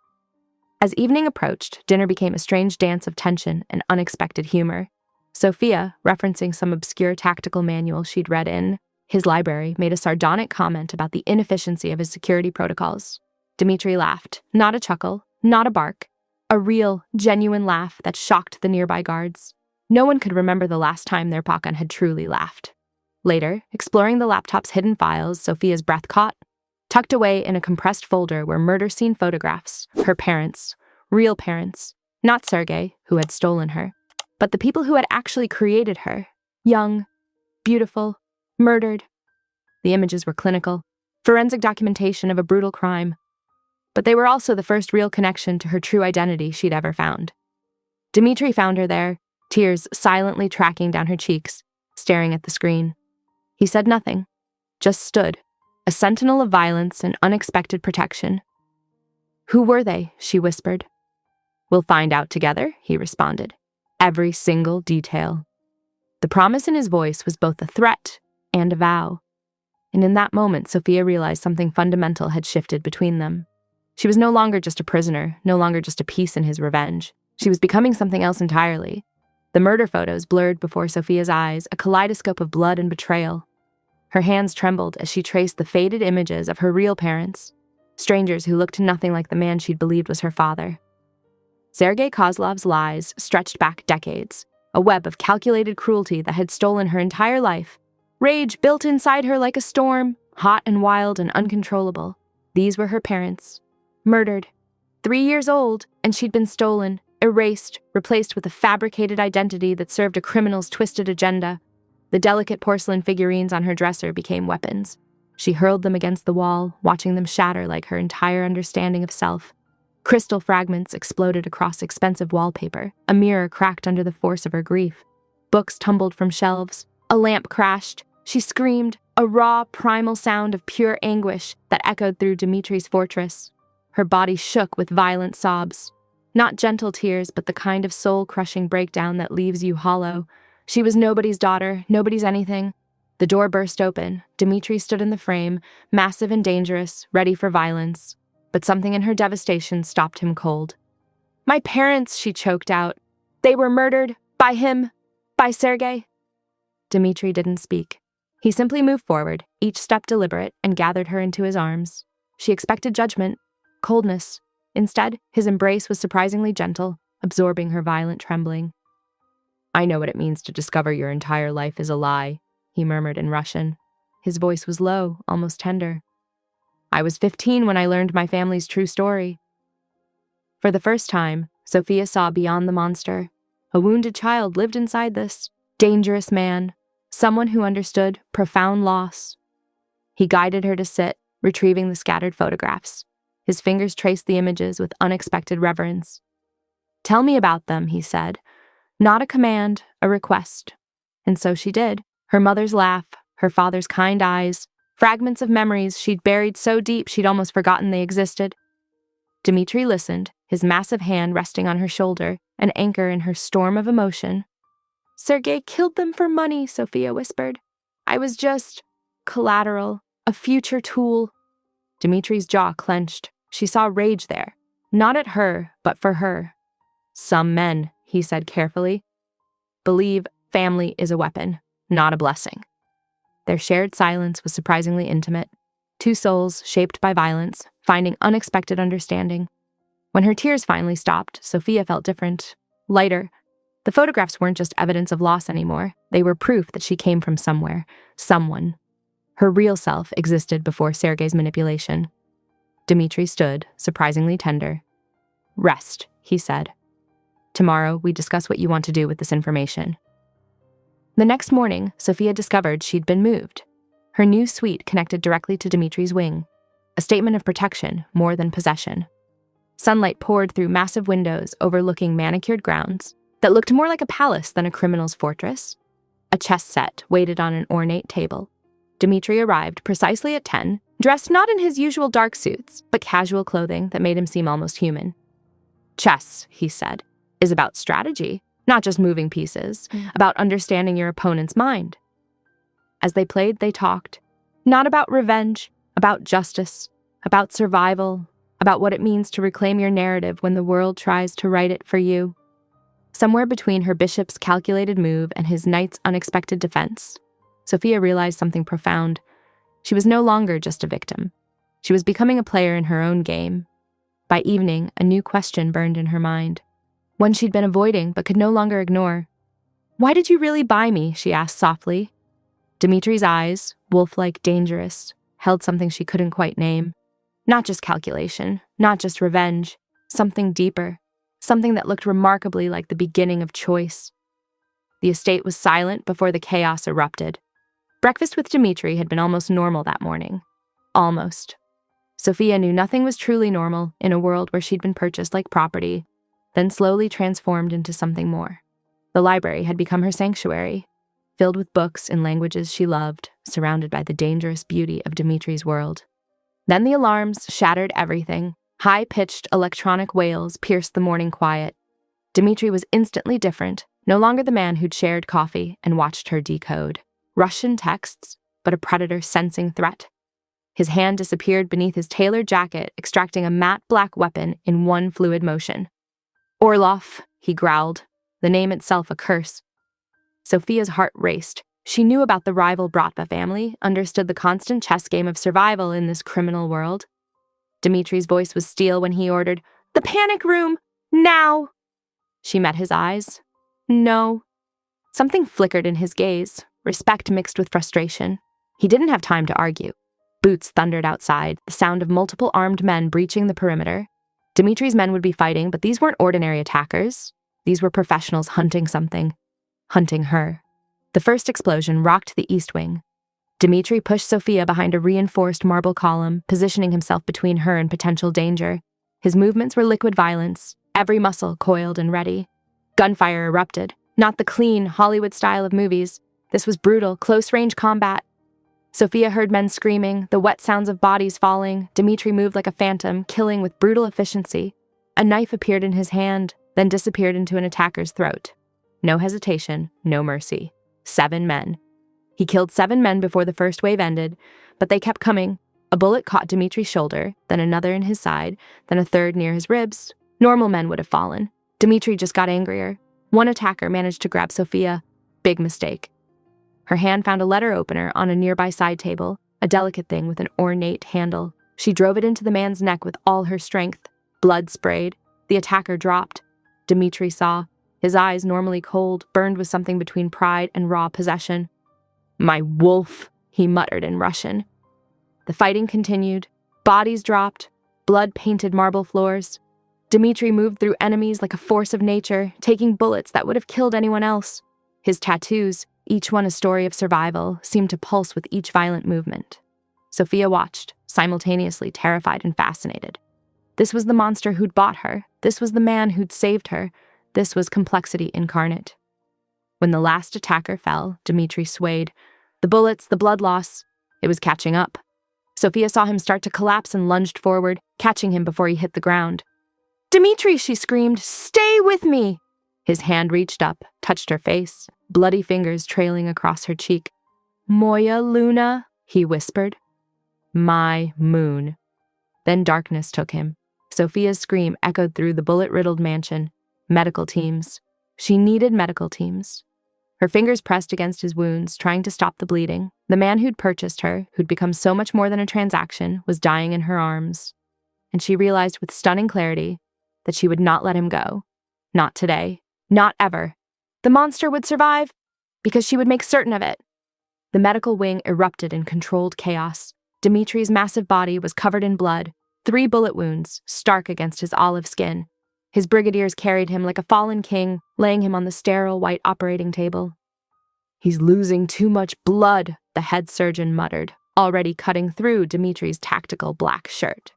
As evening approached, dinner became a strange dance of tension and unexpected humor. Sophia, referencing some obscure tactical manual she'd read in his library, made a sardonic comment about the inefficiency of his security protocols. Dmitri laughed, not a chuckle, not a bark, a real, genuine laugh that shocked the nearby guards. No one could remember the last time their Pakan had truly laughed. Later, exploring the laptop's hidden files, Sophia's breath caught. Tucked away in a compressed folder were murder scene photographs, her parents, real parents, not Sergei, who had stolen her, but the people who had actually created her, young, beautiful, murdered. The images were clinical, forensic documentation of a brutal crime, but they were also the first real connection to her true identity she'd ever found. Dmitri found her there, tears silently tracking down her cheeks, staring at the screen. He said nothing, just stood, a sentinel of violence and unexpected protection. Who were they? She whispered. We'll find out together, he responded. Every single detail. The promise in his voice was both a threat and a vow. And in that moment, Sophia realized something fundamental had shifted between them. She was no longer just a prisoner, no longer just a piece in his revenge. She was becoming something else entirely. The murder photos blurred before Sophia's eyes, a kaleidoscope of blood and betrayal. Her hands trembled as she traced the faded images of her real parents, strangers who looked nothing like the man she'd believed was her father. Sergei Kozlov's lies stretched back decades, a web of calculated cruelty that had stolen her entire life. Rage built inside her like a storm, hot and wild and uncontrollable. These were her parents. Murdered. 3 years old, and she'd been stolen, erased, replaced with a fabricated identity that served a criminal's twisted agenda. The delicate porcelain figurines on her dresser became weapons. She hurled them against the wall, watching them shatter like her entire understanding of self. Crystal fragments exploded across expensive wallpaper. A mirror cracked under the force of her grief. Books tumbled from shelves. A lamp crashed. She screamed, a raw, primal sound of pure anguish that echoed through Dimitri's fortress. Her body shook with violent sobs. Not gentle tears, but the kind of soul-crushing breakdown that leaves you hollow. She was nobody's daughter, nobody's anything. The door burst open. Dmitri stood in the frame, massive and dangerous, ready for violence. But something in her devastation stopped him cold. My parents, she choked out. They were murdered. By him. By Sergei. Dmitri didn't speak. He simply moved forward, each step deliberate, and gathered her into his arms. She expected judgment, coldness. Instead, his embrace was surprisingly gentle, absorbing her violent trembling. I know what it means to discover your entire life is a lie, he murmured in Russian. His voice was low, almost tender. I was 15 when I learned my family's true story. For the first time, Sophia saw beyond the monster. A wounded child lived inside this dangerous man, someone who understood profound loss. He guided her to sit, retrieving the scattered photographs. His fingers traced the images with unexpected reverence. "Tell me about them," he said. Not a command, a request. And so she did. Her mother's laugh, her father's kind eyes, fragments of memories she'd buried so deep she'd almost forgotten they existed. Dmitri listened, his massive hand resting on her shoulder, an anchor in her storm of emotion. "Sergei killed them for money," Sophia whispered. "I was just collateral, a future tool." Dmitri's jaw clenched. She saw rage there, not at her, but for her. "Some men," he said carefully, "believe family is a weapon, not a blessing." Their shared silence was surprisingly intimate. Two souls shaped by violence, finding unexpected understanding. When her tears finally stopped, Sophia felt different, lighter. The photographs weren't just evidence of loss anymore. They were proof that she came from somewhere, someone. Her real self existed before Sergei's manipulation. Dmitri stood, surprisingly tender. "Rest," he said. "Tomorrow, we discuss what you want to do with this information." The next morning, Sophia discovered she'd been moved. Her new suite connected directly to Dmitri's wing, a statement of protection more than possession. Sunlight poured through massive windows overlooking manicured grounds that looked more like a palace than a criminal's fortress. A chess set waited on an ornate table. Dmitri arrived precisely at 10, dressed not in his usual dark suits, but casual clothing that made him seem almost human. "Chess," he said, "is about strategy, not just moving pieces, about understanding your opponent's mind." As they played, they talked, not about revenge, about justice, about survival, about what it means to reclaim your narrative when the world tries to write it for you. Somewhere between her bishop's calculated move and his knight's unexpected defense, Sophia realized something profound. She was no longer just a victim. She was becoming a player in her own game. By evening, a new question burned in her mind, one she'd been avoiding but could no longer ignore. "Why did you really buy me?" she asked softly. Dmitri's eyes, wolf-like dangerous, held something she couldn't quite name. Not just calculation, not just revenge, something deeper, something that looked remarkably like the beginning of choice. The estate was silent before the chaos erupted. Breakfast with Dmitri had been almost normal that morning. Almost. Sophia knew nothing was truly normal in a world where she'd been purchased like property, then slowly transformed into something more. The library had become her sanctuary, filled with books in languages she loved, surrounded by the dangerous beauty of Dmitri's world. Then the alarms shattered everything. High-pitched electronic wails pierced the morning quiet. Dmitri was instantly different, no longer the man who'd shared coffee and watched her decode Russian texts, but a predator sensing threat. His hand disappeared beneath his tailored jacket, extracting a matte black weapon in one fluid motion. "Orlov," he growled, the name itself a curse. Sophia's heart raced. She knew about the rival Bratva family, understood the constant chess game of survival in this criminal world. Dmitri's voice was steel when he ordered, "The panic room! Now!" She met his eyes. "No." Something flickered in his gaze, respect mixed with frustration. He didn't have time to argue. Boots thundered outside, the sound of multiple armed men breaching the perimeter. Dmitri's men would be fighting, but these weren't ordinary attackers. These were professionals hunting something. Hunting her. The first explosion rocked the east wing. Dmitri pushed Sophia behind a reinforced marble column, positioning himself between her and potential danger. His movements were liquid violence, every muscle coiled and ready. Gunfire erupted, not the clean, Hollywood style of movies. This was brutal, close-range combat. Sophia heard men screaming, the wet sounds of bodies falling. Dmitri moved like a phantom, killing with brutal efficiency. A knife appeared in his hand, then disappeared into an attacker's throat. No hesitation, no mercy. 7 men. He killed 7 men before the first wave ended, but they kept coming. A bullet caught Dmitri's shoulder, then another in his side, then a third near his ribs. Normal men would have fallen. Dmitri just got angrier. One attacker managed to grab Sophia. Big mistake. Her hand found a letter opener on a nearby side table, a delicate thing with an ornate handle. She drove it into the man's neck with all her strength. Blood sprayed. The attacker dropped. Dmitri saw. His eyes, normally cold, burned with something between pride and raw possession. "My wolf," he muttered in Russian. The fighting continued. Bodies dropped. Blood painted marble floors. Dmitri moved through enemies like a force of nature, taking bullets that would have killed anyone else. His tattoos, each one a story of survival, seemed to pulse with each violent movement. Sophia watched, simultaneously terrified and fascinated. This was the monster who'd bought her. This was the man who'd saved her. This was complexity incarnate. When the last attacker fell, Dmitri swayed. The bullets, the blood loss, it was catching up. Sophia saw him start to collapse and lunged forward, catching him before he hit the ground. "Dmitri," she screamed, "stay with me!" His hand reached up, touched her face, bloody fingers trailing across her cheek. "Moya Luna," he whispered. "My moon." Then darkness took him. Sophia's scream echoed through the bullet-riddled mansion. Medical teams. She needed medical teams. Her fingers pressed against his wounds, trying to stop the bleeding. The man who'd purchased her, who'd become so much more than a transaction, was dying in her arms. And she realized with stunning clarity that she would not let him go. Not today. Not ever. The monster would survive because she would make certain of it. The medical wing erupted in controlled chaos. Dimitri's massive body was covered in blood, 3 bullet wounds, stark against his olive skin. His brigadiers carried him like a fallen king, laying him on the sterile white operating table. "He's losing too much blood," the head surgeon muttered, already cutting through Dimitri's tactical black shirt.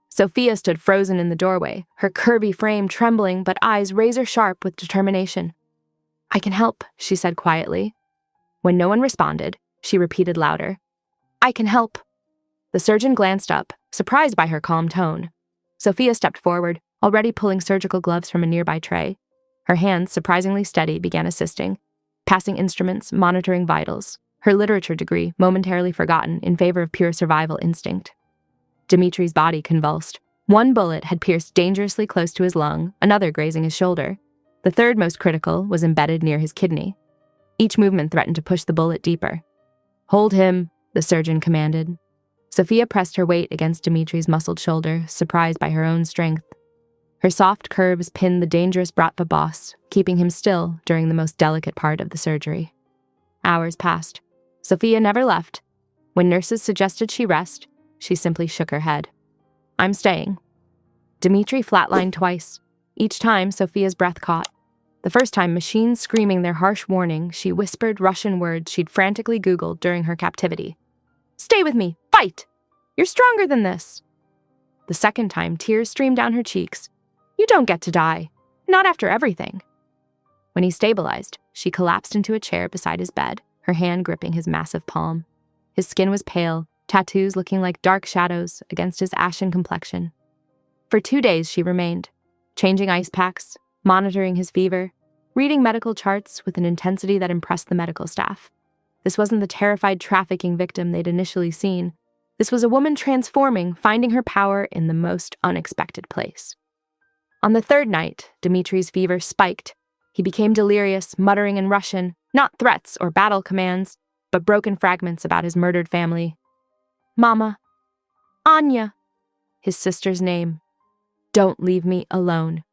Sophia stood frozen in the doorway, her curvy frame trembling but eyes razor-sharp with determination. "I can help," she said quietly. When no one responded, she repeated louder, "I can help." The surgeon glanced up, surprised by her calm tone. Sophia stepped forward, already pulling surgical gloves from a nearby tray. Her hands, surprisingly steady, began assisting, passing instruments, monitoring vitals, her literature degree momentarily forgotten in favor of pure survival instinct. Dimitri's body convulsed. 1 bullet had pierced dangerously close to his lung, another grazing his shoulder. The third, most critical, was embedded near his kidney. Each movement threatened to push the bullet deeper. "Hold him," the surgeon commanded. Sophia pressed her weight against Dimitri's muscled shoulder, surprised by her own strength. Her soft curves pinned the dangerous Bratva boss, keeping him still during the most delicate part of the surgery. Hours passed. Sophia never left. When nurses suggested she rest, she simply shook her head. "I'm staying." Dmitri flatlined twice. Each time, Sophia's breath caught. The first time, machines screaming their harsh warning, she whispered Russian words she'd frantically Googled during her captivity. "Stay with me! Fight! You're stronger than this!" The second time, tears streamed down her cheeks. "You don't get to die. Not after everything." When he stabilized, she collapsed into a chair beside his bed, her hand gripping his massive palm. His skin was pale, tattoos looking like dark shadows against his ashen complexion. For 2 days she remained, changing ice packs, monitoring his fever, reading medical charts with an intensity that impressed the medical staff. This wasn't the terrified trafficking victim they'd initially seen. This was a woman transforming, finding her power in the most unexpected place. On the 3rd night, Dimitri's fever spiked. He became delirious, muttering in Russian, not threats or battle commands, but broken fragments about his murdered family. "Mama. Anya." His sister's name. "Don't leave me alone."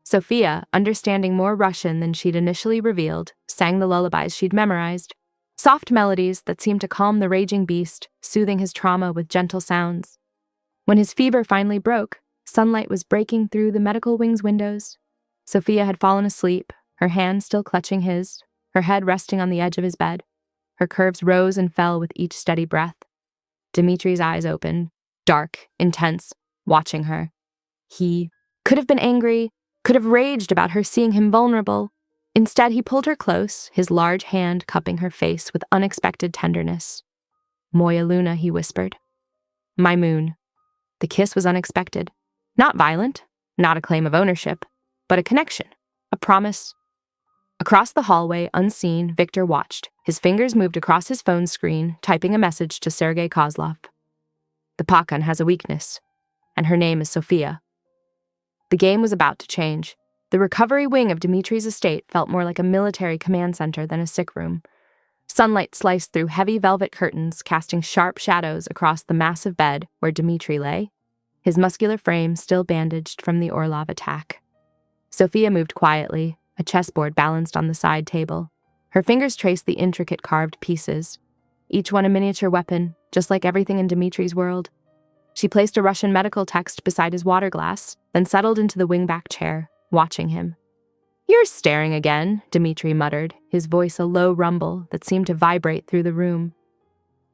Sophia, understanding more Russian than she'd initially revealed, sang the lullabies she'd memorized. Soft melodies that seemed to calm the raging beast, soothing his trauma with gentle sounds. When his fever finally broke, sunlight was breaking through the medical wing's windows. Sophia had fallen asleep, her hand still clutching his, her head resting on the edge of his bed. Her curves rose and fell with each steady breath. Dimitri's eyes opened, dark, intense, watching her. He could have been angry, could have raged about her seeing him vulnerable. Instead, he pulled her close, his large hand cupping her face with unexpected tenderness. "Moya Luna," he whispered. "My moon." The kiss was unexpected. Not violent, not a claim of ownership, but a connection, a promise. Across the hallway, unseen, Victor watched. His fingers moved across his phone screen, typing a message to Sergei Kozlov. "The Pakan has a weakness, and her name is Sophia." The game was about to change. The recovery wing of Dimitri's estate felt more like a military command center than a sick room. Sunlight sliced through heavy velvet curtains, casting sharp shadows across the massive bed where Dmitri lay, his muscular frame still bandaged from the Orlov attack. Sophia moved quietly, a chessboard balanced on the side table. Her fingers traced the intricate carved pieces, each one a miniature weapon, just like everything in Dimitri's world. She placed a Russian medical text beside his water glass, then settled into the wingback chair, watching him. "You're staring again," Dmitri muttered, his voice a low rumble that seemed to vibrate through the room.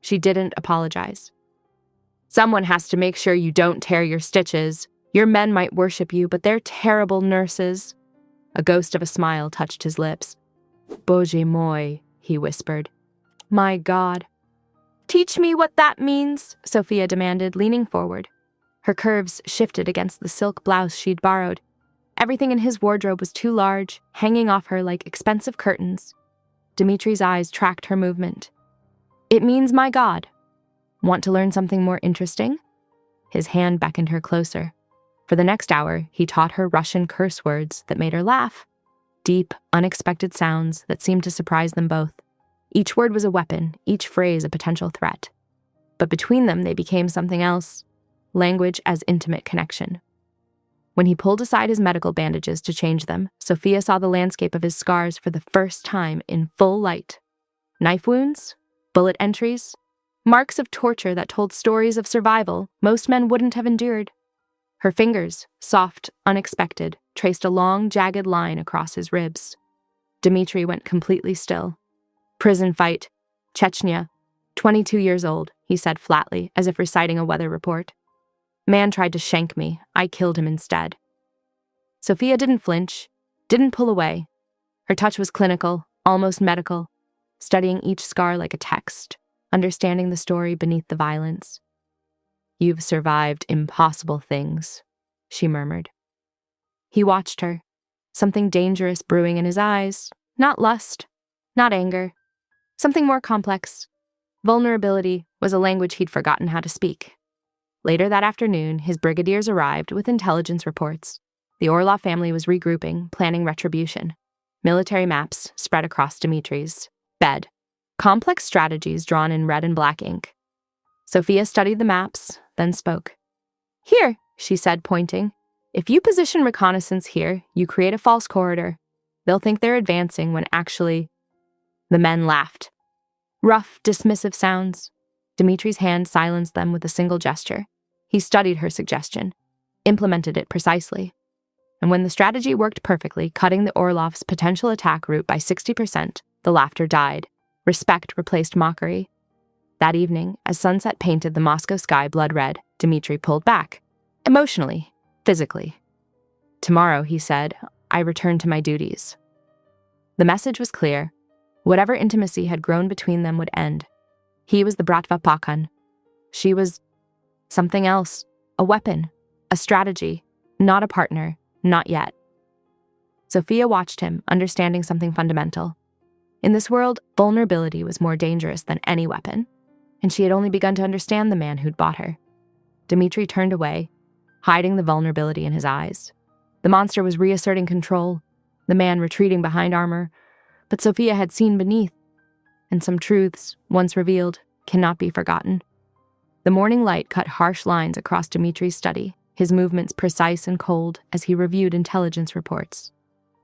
She didn't apologize. Someone has to make sure you don't tear your stitches. Your men might worship you, but they're terrible nurses." A ghost of a smile touched his lips. "Bože moi," he whispered. "My God." "Teach me what that means," Sophia demanded, leaning forward. Her curves shifted against the silk blouse she'd borrowed. Everything in his wardrobe was too large, hanging off her like expensive curtains. Dimitri's eyes tracked her movement. "It means my God. Want to learn something more interesting?" His hand beckoned her closer. For the next hour, he taught her Russian curse words that made her laugh. Deep, unexpected sounds that seemed to surprise them both. Each word was a weapon, each phrase a potential threat. But between them, they became something else. Language as intimate connection. When he pulled aside his medical bandages to change them, Sophia saw the landscape of his scars for the first time in full light. Knife wounds, bullet entries, marks of torture that told stories of survival most men wouldn't have endured. Her fingers, soft, unexpected, traced a long, jagged line across his ribs. Dimitri went completely still. "Prison fight. Chechnya. 22 years old," he said flatly, as if reciting a weather report. "Man tried to shank me. I killed him instead." Sophia didn't flinch, didn't pull away. Her touch was clinical, almost medical, studying each scar like a text, understanding the story beneath the violence. "You've survived impossible things," she murmured. He watched her, something dangerous brewing in his eyes, not lust, not anger, something more complex. Vulnerability was a language he'd forgotten how to speak. Later that afternoon, his brigadiers arrived with intelligence reports. The Orlov family was regrouping, planning retribution. Military maps spread across Dimitri's bed. Complex strategies drawn in red and black ink. Sophia studied the maps, then spoke. "Here," she said, pointing. "If you position reconnaissance here, you create a false corridor. They'll think they're advancing when actually—" The men laughed. Rough, dismissive sounds. Dimitri's hand silenced them with a single gesture. He studied her suggestion, implemented it precisely. And when the strategy worked perfectly, cutting the Orlovs' potential attack route by 60%, the laughter died. Respect replaced mockery. That evening, as sunset painted the Moscow sky blood red, Dimitri pulled back. Emotionally, physically. "Tomorrow," he said, "I return to my duties." The message was clear. Whatever intimacy had grown between them would end. He was the Bratva Pakan. She was something else, a weapon, a strategy, not a partner, not yet. Sophia watched him, understanding something fundamental. In this world, vulnerability was more dangerous than any weapon, and she had only begun to understand the man who'd bought her. Dimitri turned away, hiding the vulnerability in his eyes. The monster was reasserting control, the man retreating behind armor, but Sophia had seen beneath, and some truths, once revealed, cannot be forgotten. The morning light cut harsh lines across Dimitri's study, his movements precise and cold as he reviewed intelligence reports.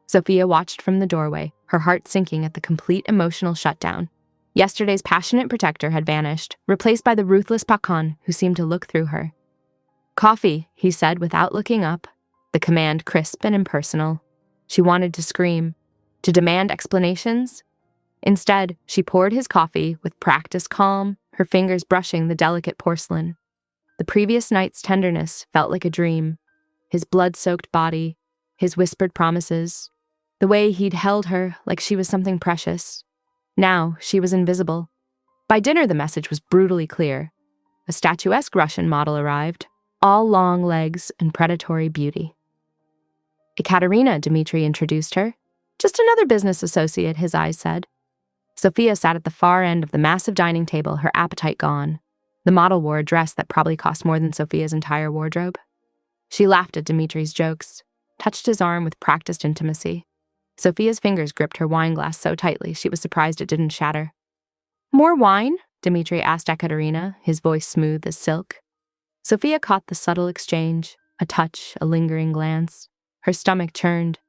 Sophia watched from the doorway, her heart sinking at the complete emotional shutdown. Yesterday's passionate protector had vanished, replaced by the ruthless Pakan who seemed to look through her. "Coffee," he said without looking up, the command crisp and impersonal. She wanted to scream, to demand explanations. Instead, she poured his coffee with practiced calm, her fingers brushing the delicate porcelain. The previous night's tenderness felt like a dream. His blood-soaked body, his whispered promises, the way he'd held her like she was something precious. Now she was invisible. By dinner, the message was brutally clear. A statuesque Russian model arrived, all long legs and predatory beauty. Ekaterina, Dimitri introduced her. Just another business associate, his eyes said. Sophia sat at the far end of the massive dining table, her appetite gone. The model wore a dress that probably cost more than Sophia's entire wardrobe. She laughed at Dimitri's jokes, touched his arm with practiced intimacy. Sophia's fingers gripped her wine glass so tightly she was surprised it didn't shatter. "More wine?" Dimitri asked Ekaterina, his voice smooth as silk. Sophia caught the subtle exchange, a touch, a lingering glance. Her stomach churned.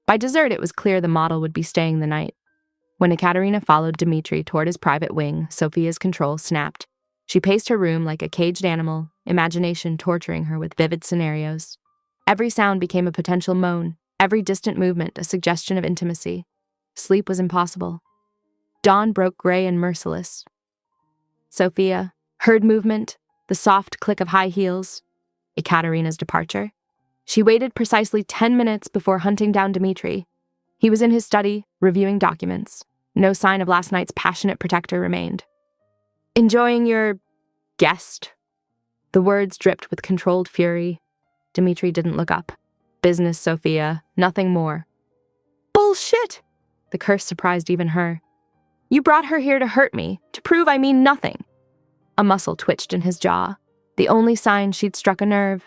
By dessert, it was clear the model would be staying the night. When Ekaterina followed Dimitri toward his private wing, Sophia's control snapped. She paced her room like a caged animal, imagination torturing her with vivid scenarios. Every sound became a potential moan, every distant movement a suggestion of intimacy. Sleep was impossible. Dawn broke gray and merciless. Sophia heard movement, the soft click of high heels, Ekaterina's departure. She waited precisely 10 minutes before hunting down Dmitri. He was in his study, reviewing documents. No sign of last night's passionate protector remained. "Enjoying your guest?" The words dripped with controlled fury. Dmitri didn't look up. "Business, Sophia, nothing more." "Bullshit!" The curse surprised even her. "You brought her here to hurt me, to prove I mean nothing." A muscle twitched in his jaw, the only sign she'd struck a nerve.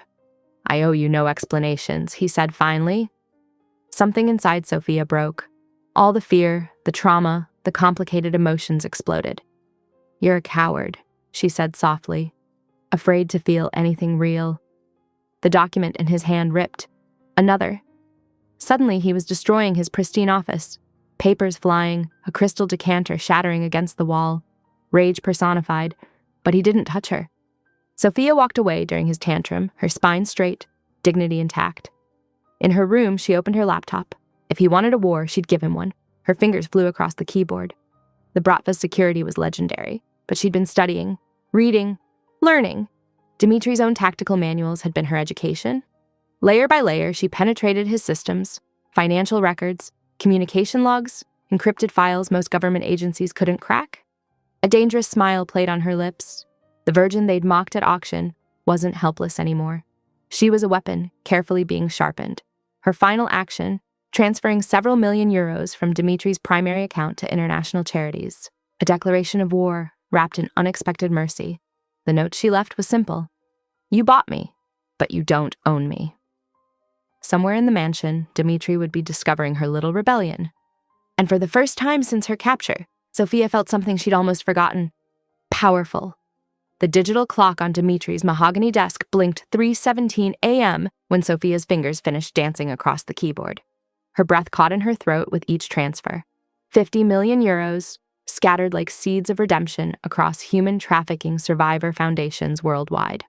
"I owe you no explanations," he said finally. Something inside Sophia broke. All the fear, the trauma, the complicated emotions exploded. "You're a coward," she said softly, afraid to feel anything real. The document in his hand ripped. Another. Suddenly he was destroying his pristine office. Papers flying, a crystal decanter shattering against the wall. Rage personified, but he didn't touch her. Sophia walked away during his tantrum, her spine straight, dignity intact. In her room, she opened her laptop. If he wanted a war, she'd give him one. Her fingers flew across the keyboard. The Bratva's security was legendary, but she'd been studying, reading, learning. Dmitri's own tactical manuals had been her education. Layer by layer, she penetrated his systems, financial records, communication logs, encrypted files most government agencies couldn't crack. A dangerous smile played on her lips. The virgin they'd mocked at auction wasn't helpless anymore. She was a weapon, carefully being sharpened. Her final action, transferring several million euros from Dmitri's primary account to international charities. A declaration of war, wrapped in unexpected mercy. The note she left was simple. "You bought me, but you don't own me." Somewhere in the mansion, Dmitri would be discovering her little rebellion. And for the first time since her capture, Sophia felt something she'd almost forgotten. Powerful. The digital clock on Dmitri's mahogany desk blinked 3:17 a.m. when Sophia's fingers finished dancing across the keyboard. Her breath caught in her throat with each transfer. 50 million euros, scattered like seeds of redemption across human trafficking survivor foundations worldwide.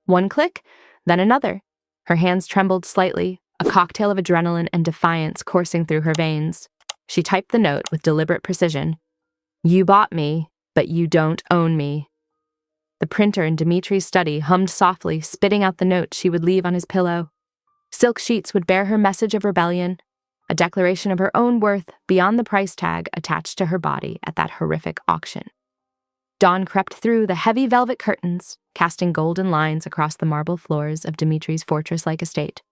One click, then another. Her hands trembled slightly, a cocktail of adrenaline and defiance coursing through her veins. She typed the note with deliberate precision. "You bought me, but you don't own me." The printer in Dmitri's study hummed softly, spitting out the note she would leave on his pillow. Silk sheets would bear her message of rebellion, a declaration of her own worth beyond the price tag attached to her body at that horrific auction. Dawn crept through the heavy velvet curtains, casting golden lines across the marble floors of Dmitri's fortress-like estate.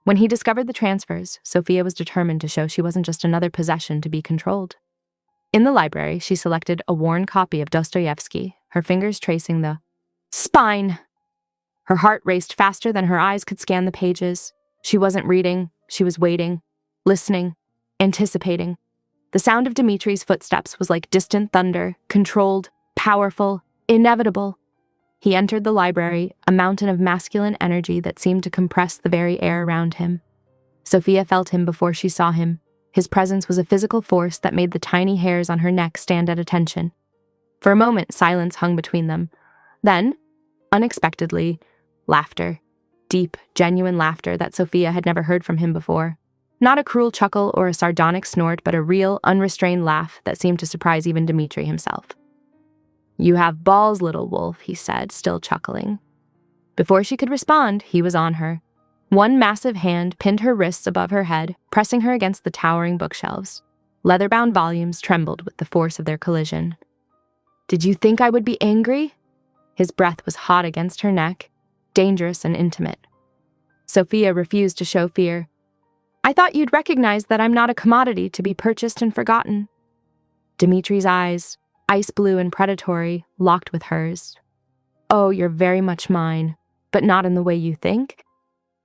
When he discovered the transfers, Sophia was determined to show she wasn't just another possession to be controlled. In the library, she selected a worn copy of Dostoevsky, her fingers tracing the spine. Her heart raced faster than her eyes could scan the pages. She wasn't reading, she was waiting, listening, anticipating. The sound of Dmitri's footsteps was like distant thunder, controlled, powerful, inevitable. He entered the library, a mountain of masculine energy that seemed to compress the very air around him. Sophia felt him before she saw him. His presence was a physical force that made the tiny hairs on her neck stand at attention. For a moment, silence hung between them. Then, unexpectedly, laughter. Deep, genuine laughter that Sophia had never heard from him before. Not a cruel chuckle or a sardonic snort, but a real, unrestrained laugh that seemed to surprise even Dmitri himself. "You have balls, little wolf," he said, still chuckling. Before she could respond, he was on her. One massive hand pinned her wrists above her head, pressing her against the towering bookshelves. Leather-bound volumes trembled with the force of their collision. "Did you think I would be angry?" His breath was hot against her neck, dangerous and intimate. Sophia refused to show fear. "I thought you'd recognize that I'm not a commodity to be purchased and forgotten." Dmitri's eyes, ice blue and predatory, locked with hers. "Oh, you're very much mine, but not in the way you think."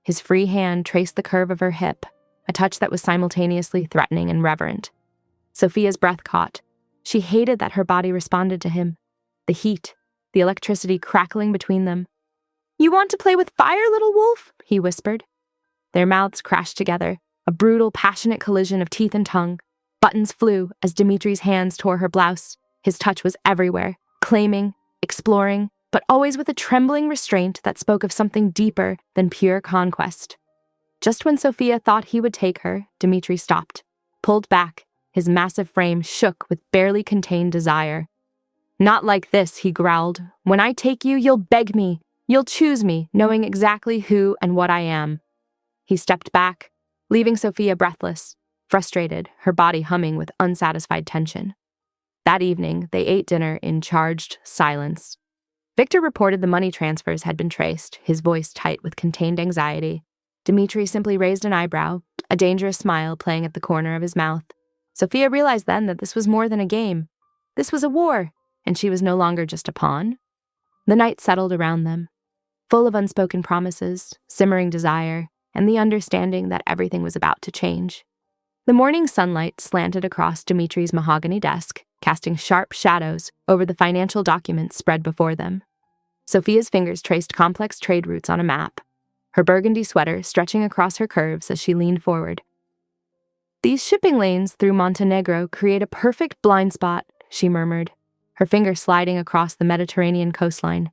His free hand traced the curve of her hip, a touch that was simultaneously threatening and reverent. Sophia's breath caught. She hated that her body responded to him. The heat, the electricity crackling between them. "You want to play with fire, little wolf?" he whispered. Their mouths crashed together, a brutal, passionate collision of teeth and tongue. Buttons flew as Dmitri's hands tore her blouse. His touch was everywhere, claiming, exploring, but always with a trembling restraint that spoke of something deeper than pure conquest. Just when Sophia thought he would take her, Dmitri stopped, pulled back, his massive frame shook with barely contained desire. Not like this, he growled. When I take you, you'll beg me. You'll choose me, knowing exactly who and what I am. He stepped back, leaving Sophia breathless, frustrated, her body humming with unsatisfied tension. That evening, they ate dinner in charged silence. Victor reported the money transfers had been traced, his voice tight with contained anxiety. Dmitri simply raised an eyebrow, a dangerous smile playing at the corner of his mouth. Sophia realized then that this was more than a game. This was a war, and she was no longer just a pawn. The night settled around them, full of unspoken promises, simmering desire, and the understanding that everything was about to change. The morning sunlight slanted across Dmitri's mahogany desk, casting sharp shadows over the financial documents spread before them. Sophia's fingers traced complex trade routes on a map, her burgundy sweater stretching across her curves as she leaned forward. These shipping lanes through Montenegro create a perfect blind spot, she murmured, her finger sliding across the Mediterranean coastline.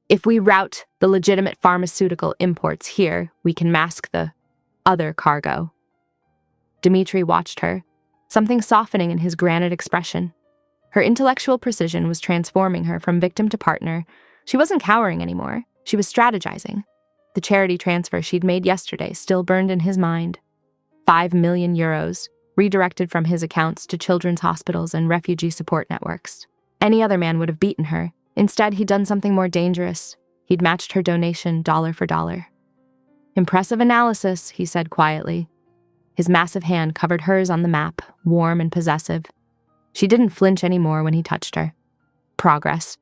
If we route the legitimate pharmaceutical imports here, we can mask the other cargo. Dmitri watched her, something softening in his granite expression. Her intellectual precision was transforming her from victim to partner. She wasn't cowering anymore. She was strategizing. The charity transfer she'd made yesterday still burned in his mind. 5 million euros, redirected from his accounts to children's hospitals and refugee support networks. Any other man would have beaten her. Instead, he'd done something more dangerous. He'd matched her donation dollar for dollar. Impressive analysis, he said quietly. His massive hand covered hers on the map, warm and possessive. She didn't flinch anymore when he touched her. Progress.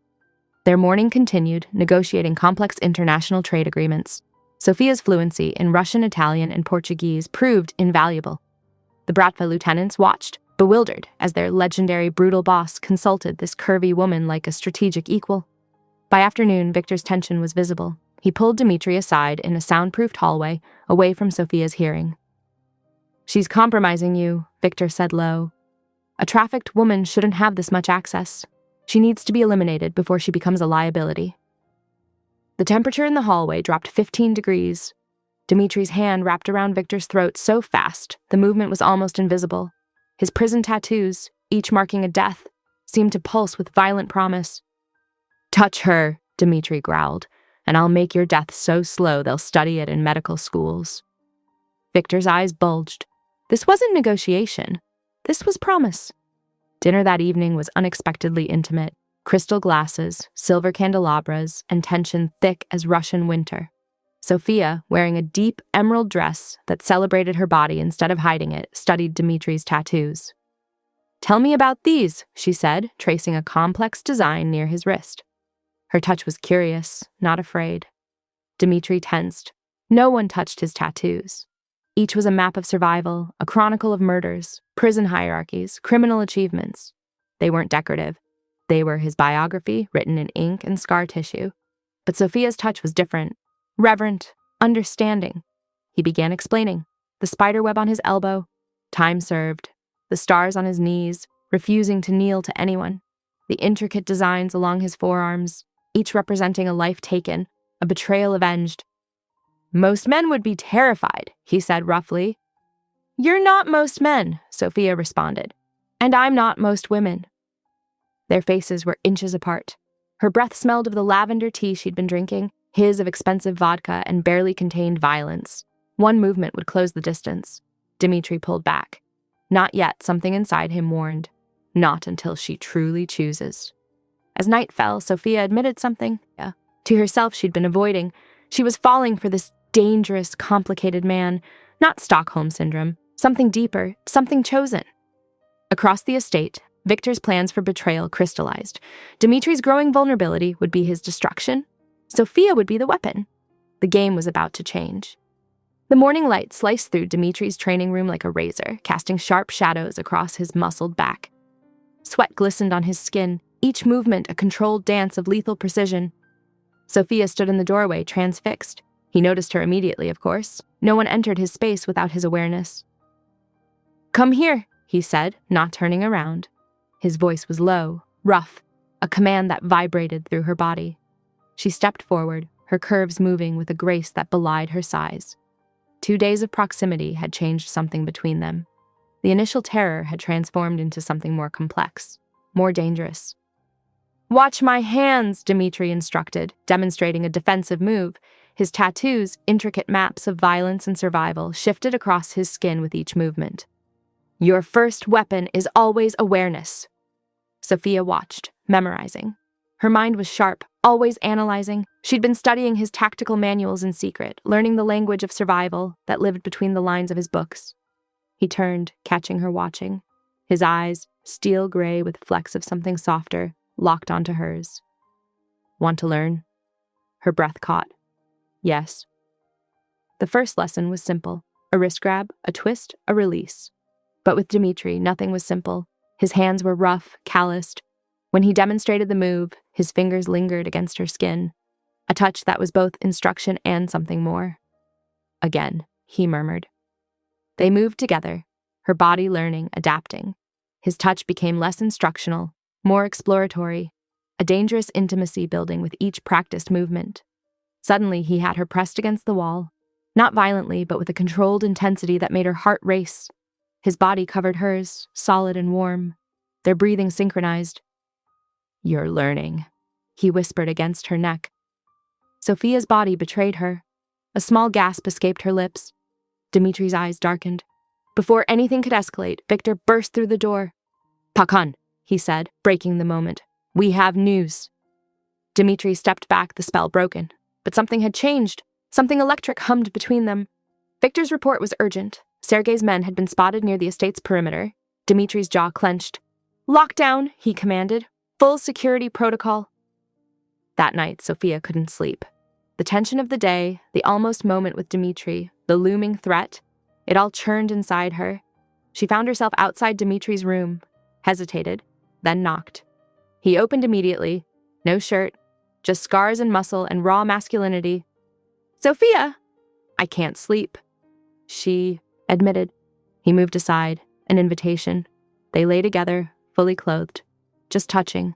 Their morning continued, negotiating complex international trade agreements. Sophia's fluency in Russian, Italian, and Portuguese proved invaluable. The Bratva lieutenants watched, bewildered, as their legendary brutal boss consulted this curvy woman like a strategic equal. By afternoon, Victor's tension was visible. He pulled Dmitri aside in a soundproofed hallway, away from Sophia's hearing. She's compromising you, Victor said low. A trafficked woman shouldn't have this much access. She needs to be eliminated before she becomes a liability. The temperature in the hallway dropped 15 degrees. Dmitri's hand wrapped around Victor's throat so fast, the movement was almost invisible. His prison tattoos, each marking a death, seemed to pulse with violent promise. Touch her, Dmitri growled, and I'll make your death so slow they'll study it in medical schools. Victor's eyes bulged. This wasn't negotiation. This was promise. Dinner that evening was unexpectedly intimate. Crystal glasses, silver candelabras, and tension thick as Russian winter. Sophia, wearing a deep emerald dress that celebrated her body instead of hiding it, studied Dmitri's tattoos. Tell me about these, she said, tracing a complex design near his wrist. Her touch was curious, not afraid. Dmitri tensed. No one touched his tattoos. Each was a map of survival, a chronicle of murders, prison hierarchies, criminal achievements. They weren't decorative. They were his biography, written in ink and scar tissue. But Sophia's touch was different, reverent, understanding. He began explaining. The spiderweb on his elbow, time served. The stars on his knees, refusing to kneel to anyone. The intricate designs along his forearms, each representing a life taken, a betrayal avenged. Most men would be terrified, he said roughly. You're not most men, Sophia responded. And I'm not most women. Their faces were inches apart. Her breath smelled of the lavender tea she'd been drinking, his of expensive vodka and barely contained violence. One movement would close the distance. Dmitri pulled back. Not yet, something inside him warned. Not until she truly chooses. As night fell, Sophia admitted something. To herself she'd been avoiding. She was falling for this dangerous, complicated man. Not Stockholm Syndrome. Something deeper, something chosen. Across the estate, Victor's plans for betrayal crystallized. Dmitri's growing vulnerability would be his destruction. Sophia would be the weapon. The game was about to change. The morning light sliced through Dmitri's training room like a razor, casting sharp shadows across his muscled back. Sweat glistened on his skin, each movement a controlled dance of lethal precision. Sophia stood in the doorway, transfixed. He noticed her immediately, of course. No one entered his space without his awareness. Come here, he said, not turning around. His voice was low, rough, a command that vibrated through her body. She stepped forward, her curves moving with a grace that belied her size. 2 days of proximity had changed something between them. The initial terror had transformed into something more complex, more dangerous. "Watch my hands," Dmitri instructed, demonstrating a defensive move. His tattoos, intricate maps of violence and survival, shifted across his skin with each movement. "Your first weapon is always awareness." Sophia watched, memorizing. Her mind was sharp, always analyzing. She'd been studying his tactical manuals in secret, learning the language of survival that lived between the lines of his books. He turned, catching her watching. His eyes, steel gray with flecks of something softer, locked onto hers. "Want to learn?" Her breath caught. "Yes." The first lesson was simple. A wrist grab, a twist, a release. But with Dmitri, nothing was simple. His hands were rough, calloused. When he demonstrated the move, his fingers lingered against her skin. A touch that was both instruction and something more. "Again," he murmured. They moved together, her body learning, adapting. His touch became less instructional, more exploratory, a dangerous intimacy building with each practiced movement. Suddenly, he had her pressed against the wall, not violently, but with a controlled intensity that made her heart race. His body covered hers, solid and warm, their breathing synchronized. "You're learning," he whispered against her neck. Sophia's body betrayed her. A small gasp escaped her lips. Dimitri's eyes darkened. Before anything could escalate, Victor burst through the door. "Pakan," he said, breaking the moment. "We have news." Dmitri stepped back, the spell broken. But something had changed. Something electric hummed between them. Victor's report was urgent. Sergei's men had been spotted near the estate's perimeter. Dimitri's jaw clenched. "Lockdown," he commanded. "Full security protocol." That night, Sophia couldn't sleep. The tension of the day, the almost moment with Dmitri, the looming threat, it all churned inside her. She found herself outside Dimitri's room, hesitated, then knocked. He opened immediately. No shirt, just scars and muscle and raw masculinity. "Sophia!" "I can't sleep," she admitted. He moved aside, an invitation. They lay together, fully clothed, just touching.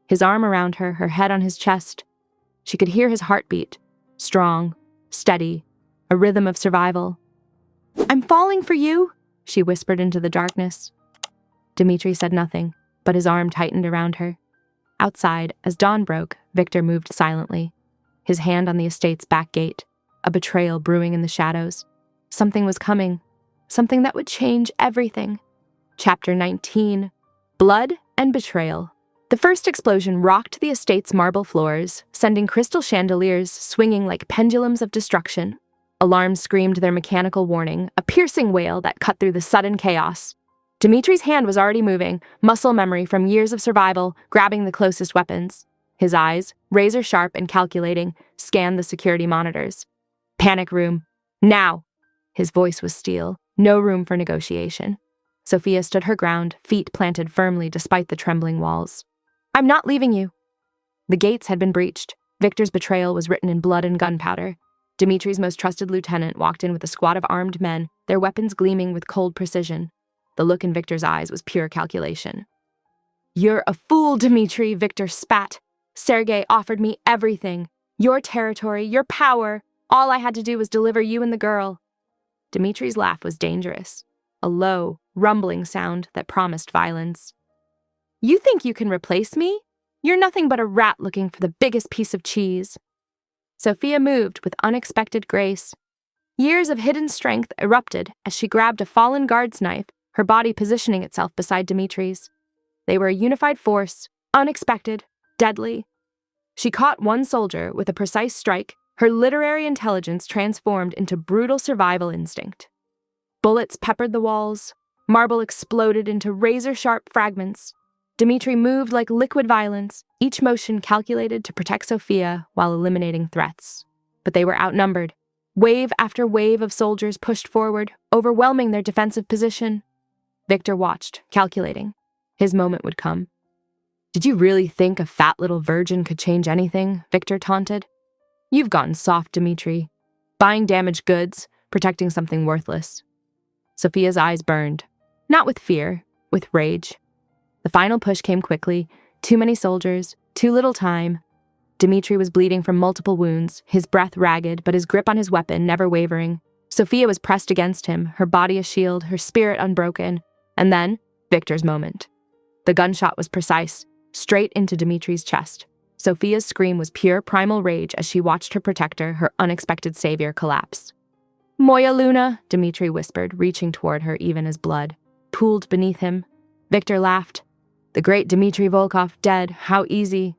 His arm around her, her head on his chest. She could hear his heartbeat, strong, steady, a rhythm of survival. "I'm falling for you," she whispered into the darkness. Dmitri said nothing, but his arm tightened around her. Outside, as dawn broke, Victor moved silently, his hand on the estate's back gate, a betrayal brewing in the shadows. Something was coming, something that would change everything. Chapter 19. Blood and Betrayal. The first explosion rocked the estate's marble floors, sending crystal chandeliers swinging like pendulums of destruction. Alarms screamed their mechanical warning, a piercing wail that cut through the sudden chaos. Dimitri's hand was already moving, muscle memory from years of survival, grabbing the closest weapons. His eyes, razor-sharp and calculating, scanned the security monitors. "Panic room. Now!" His voice was steel, no room for negotiation. Sophia stood her ground, feet planted firmly despite the trembling walls. "I'm not leaving you." The gates had been breached. Victor's betrayal was written in blood and gunpowder. Dimitri's most trusted lieutenant walked in with a squad of armed men, their weapons gleaming with cold precision. The look in Victor's eyes was pure calculation. "You're a fool, Dmitri," Victor spat. "Sergei offered me everything. Your territory, your power. All I had to do was deliver you and the girl." Dimitri's laugh was dangerous, a low, rumbling sound that promised violence. "You think you can replace me? You're nothing but a rat looking for the biggest piece of cheese." Sophia moved with unexpected grace. Years of hidden strength erupted as she grabbed a fallen guard's knife, her body positioning itself beside Dimitri's. They were a unified force, unexpected, deadly. She caught one soldier with a precise strike, her literary intelligence transformed into brutal survival instinct. Bullets peppered the walls, marble exploded into razor-sharp fragments. Dmitri moved like liquid violence, each motion calculated to protect Sophia while eliminating threats. But they were outnumbered. Wave after wave of soldiers pushed forward, overwhelming their defensive position. Victor watched, calculating. His moment would come. "Did you really think a fat little virgin could change anything?" Victor taunted. "You've gotten soft, Dmitri. Buying damaged goods, protecting something worthless." Sophia's eyes burned. Not with fear, with rage. The final push came quickly. Too many soldiers, too little time. Dmitri was bleeding from multiple wounds, his breath ragged, but his grip on his weapon never wavering. Sophia was pressed against him, her body a shield, her spirit unbroken. And then, Victor's moment. The gunshot was precise. straight into Dimitri's chest. Sophia's scream was pure primal rage as she watched her protector, her unexpected savior, collapse. "Moya Luna," Dimitri whispered, reaching toward her even as blood pooled beneath him. Victor laughed. "The great Dmitri Volkov dead, how easy."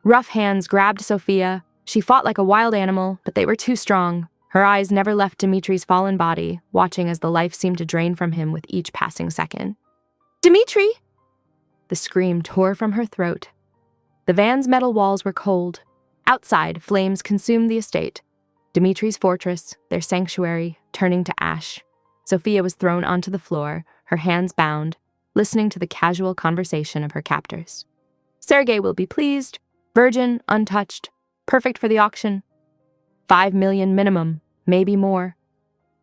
Rough hands grabbed Sophia. She fought like a wild animal, but they were too strong. Her eyes never left Dimitri's fallen body, watching as the life seemed to drain from him with each passing second. "Dimitri!" The scream tore from her throat. The van's metal walls were cold. Outside, flames consumed the estate. Dimitri's fortress, their sanctuary, turning to ash. Sophia was thrown onto the floor, her hands bound, listening to the casual conversation of her captors. "Sergei will be pleased. Virgin, untouched. Perfect for the auction. 5 million minimum, maybe more."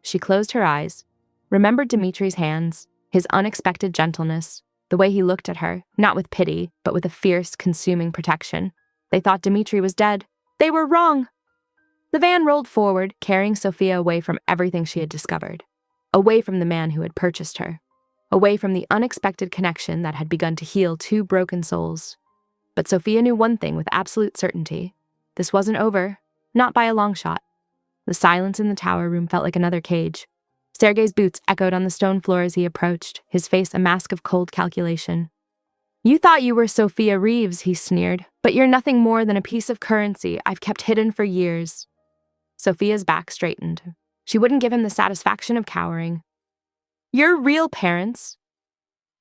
She closed her eyes, remembered Dimitri's hands, his unexpected gentleness, the way he looked at her, not with pity, but with a fierce, consuming protection. They thought Dimitri was dead. They were wrong! The van rolled forward, carrying Sophia away from everything she had discovered, away from the man who had purchased her, away from the unexpected connection that had begun to heal two broken souls. But Sophia knew one thing with absolute certainty. This wasn't over, not by a long shot. The silence in the tower room felt like another cage. Sergei's boots echoed on the stone floor as he approached, his face a mask of cold calculation. "You thought you were Sophia Reeves," he sneered, "but you're nothing more than a piece of currency I've kept hidden for years." Sophia's back straightened. She wouldn't give him the satisfaction of cowering. "Your real parents?"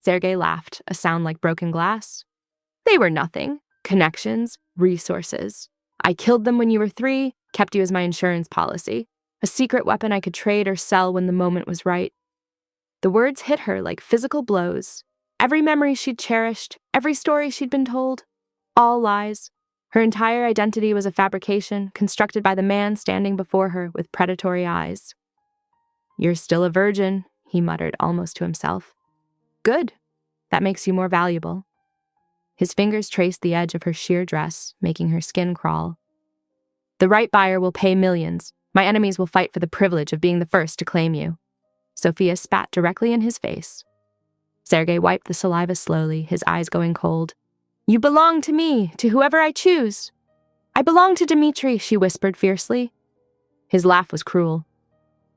Sergei laughed, a sound like broken glass. "They were nothing. Connections, resources. I killed them when you were 3, kept you as my insurance policy. A secret weapon I could trade or sell when the moment was right." The words hit her like physical blows. Every memory she'd cherished, every story she'd been told, all lies. Her entire identity was a fabrication constructed by the man standing before her with predatory eyes. "You're still a virgin," he muttered almost to himself. "Good. That makes you more valuable." His fingers traced the edge of her sheer dress, making her skin crawl. "The right buyer will pay millions. My enemies will fight for the privilege of being the first to claim you." Sophia spat directly in his face. Sergei wiped the saliva slowly, his eyes going cold. "You belong to me, to whoever I choose." "I belong to Dimitri," she whispered fiercely. His laugh was cruel.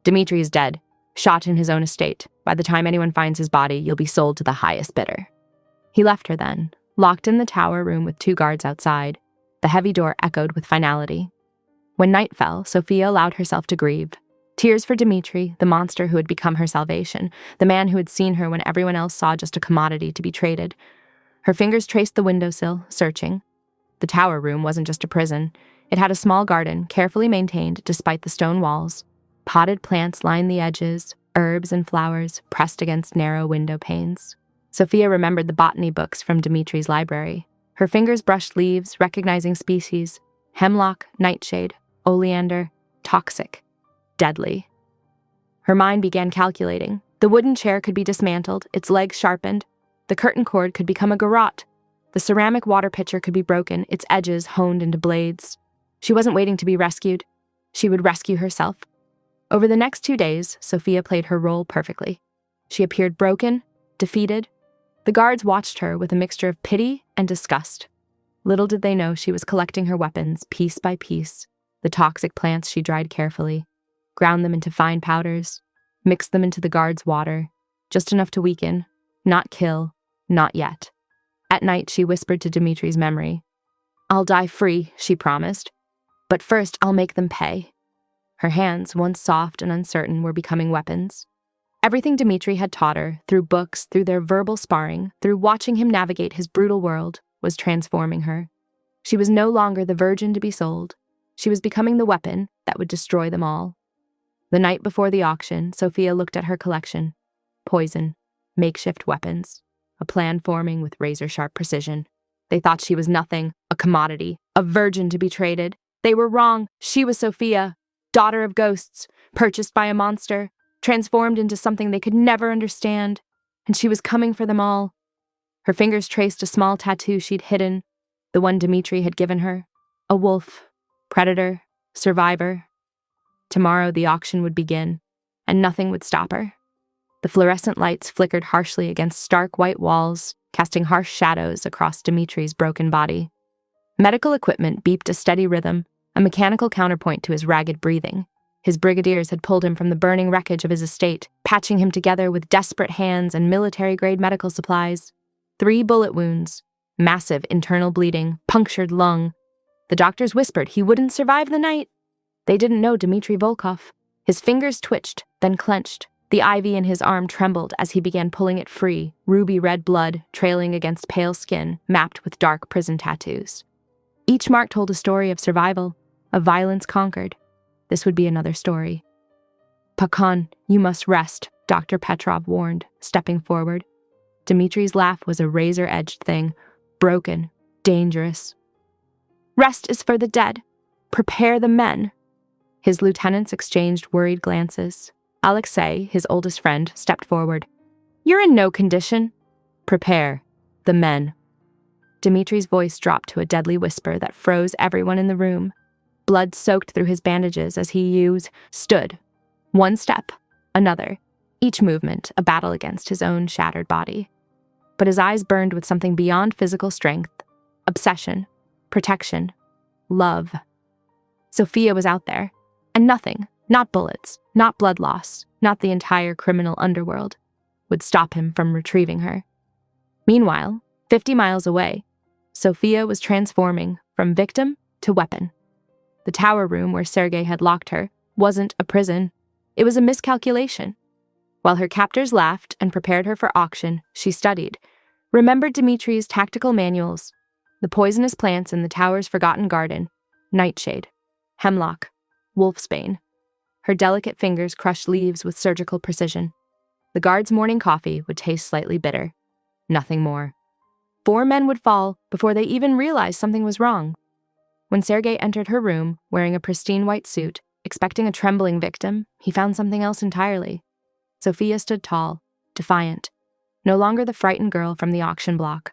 "Dimitri is dead, shot in his own estate. By the time anyone finds his body, you'll be sold to the highest bidder." He left her then, locked in the tower room with 2 guards outside. The heavy door echoed with finality. When night fell, Sophia allowed herself to grieve. Tears for Dimitri, the monster who had become her salvation, the man who had seen her when everyone else saw just a commodity to be traded. Her fingers traced the windowsill, searching. The tower room wasn't just a prison. It had a small garden, carefully maintained despite the stone walls. Potted plants lined the edges, herbs and flowers pressed against narrow window panes. Sophia remembered the botany books from Dimitri's library. Her fingers brushed leaves, recognizing species: hemlock, nightshade, oleander, toxic, deadly. Her mind began calculating. The wooden chair could be dismantled, its legs sharpened. The curtain cord could become a garrote. The ceramic water pitcher could be broken, its edges honed into blades. She wasn't waiting to be rescued. She would rescue herself. Over the next 2 days, Sophia played her role perfectly. She appeared broken, defeated. The guards watched her with a mixture of pity and disgust. Little did they know she was collecting her weapons piece by piece. The toxic plants she dried carefully, ground them into fine powders, mixed them into the guards' water, just enough to weaken, not kill, not yet. At night, she whispered to Dimitri's memory. "I'll die free," she promised. "But first, I'll make them pay." Her hands, once soft and uncertain, were becoming weapons. Everything Dimitri had taught her, through books, through their verbal sparring, through watching him navigate his brutal world, was transforming her. She was no longer the virgin to be sold. She was becoming the weapon that would destroy them all. The night before the auction, Sophia looked at her collection. Poison, makeshift weapons, a plan forming with razor-sharp precision. They thought she was nothing, a commodity, a virgin to be traded. They were wrong. She was Sophia, daughter of ghosts, purchased by a monster, transformed into something they could never understand, and she was coming for them all. Her fingers traced a small tattoo she'd hidden, the one Dimitri had given her. A wolf. Predator, survivor. Tomorrow the auction would begin, and nothing would stop her. The fluorescent lights flickered harshly against stark white walls, casting harsh shadows across Dimitri's broken body. Medical equipment beeped a steady rhythm, a mechanical counterpoint to his ragged breathing. His brigadiers had pulled him from the burning wreckage of his estate, patching him together with desperate hands and military-grade medical supplies. 3 bullet wounds, massive internal bleeding, punctured lung. The doctors whispered he wouldn't survive the night. They didn't know Dmitri Volkov. His fingers twitched, then clenched. The IV in his arm trembled as he began pulling it free, ruby-red blood trailing against pale skin, mapped with dark prison tattoos. Each mark told a story of survival, of violence conquered. This would be another story. "Pakan, you must rest," Dr. Petrov warned, stepping forward. Dimitri's laugh was a razor-edged thing, broken, dangerous. "Rest is for the dead. Prepare the men." His lieutenants exchanged worried glances. Alexei, his oldest friend, stepped forward. "You're in no condition." "Prepare the men." Dimitri's voice dropped to a deadly whisper that froze everyone in the room. Blood soaked through his bandages as he stood. One step, another, each movement a battle against his own shattered body. But his eyes burned with something beyond physical strength, obsession, protection, love. Sophia was out there, and nothing, not bullets, not blood loss, not the entire criminal underworld, would stop him from retrieving her. Meanwhile, 50 miles away, Sophia was transforming from victim to weapon. The tower room where Sergei had locked her wasn't a prison. It was a miscalculation. While her captors laughed and prepared her for auction, she studied, remembered Dimitri's tactical manuals, the poisonous plants in the tower's forgotten garden, nightshade, hemlock, wolfsbane. Her delicate fingers crushed leaves with surgical precision. The guard's morning coffee would taste slightly bitter. Nothing more. 4 men would fall before they even realized something was wrong. When Sergei entered her room, wearing a pristine white suit, expecting a trembling victim, he found something else entirely. Sophia stood tall, defiant, no longer the frightened girl from the auction block.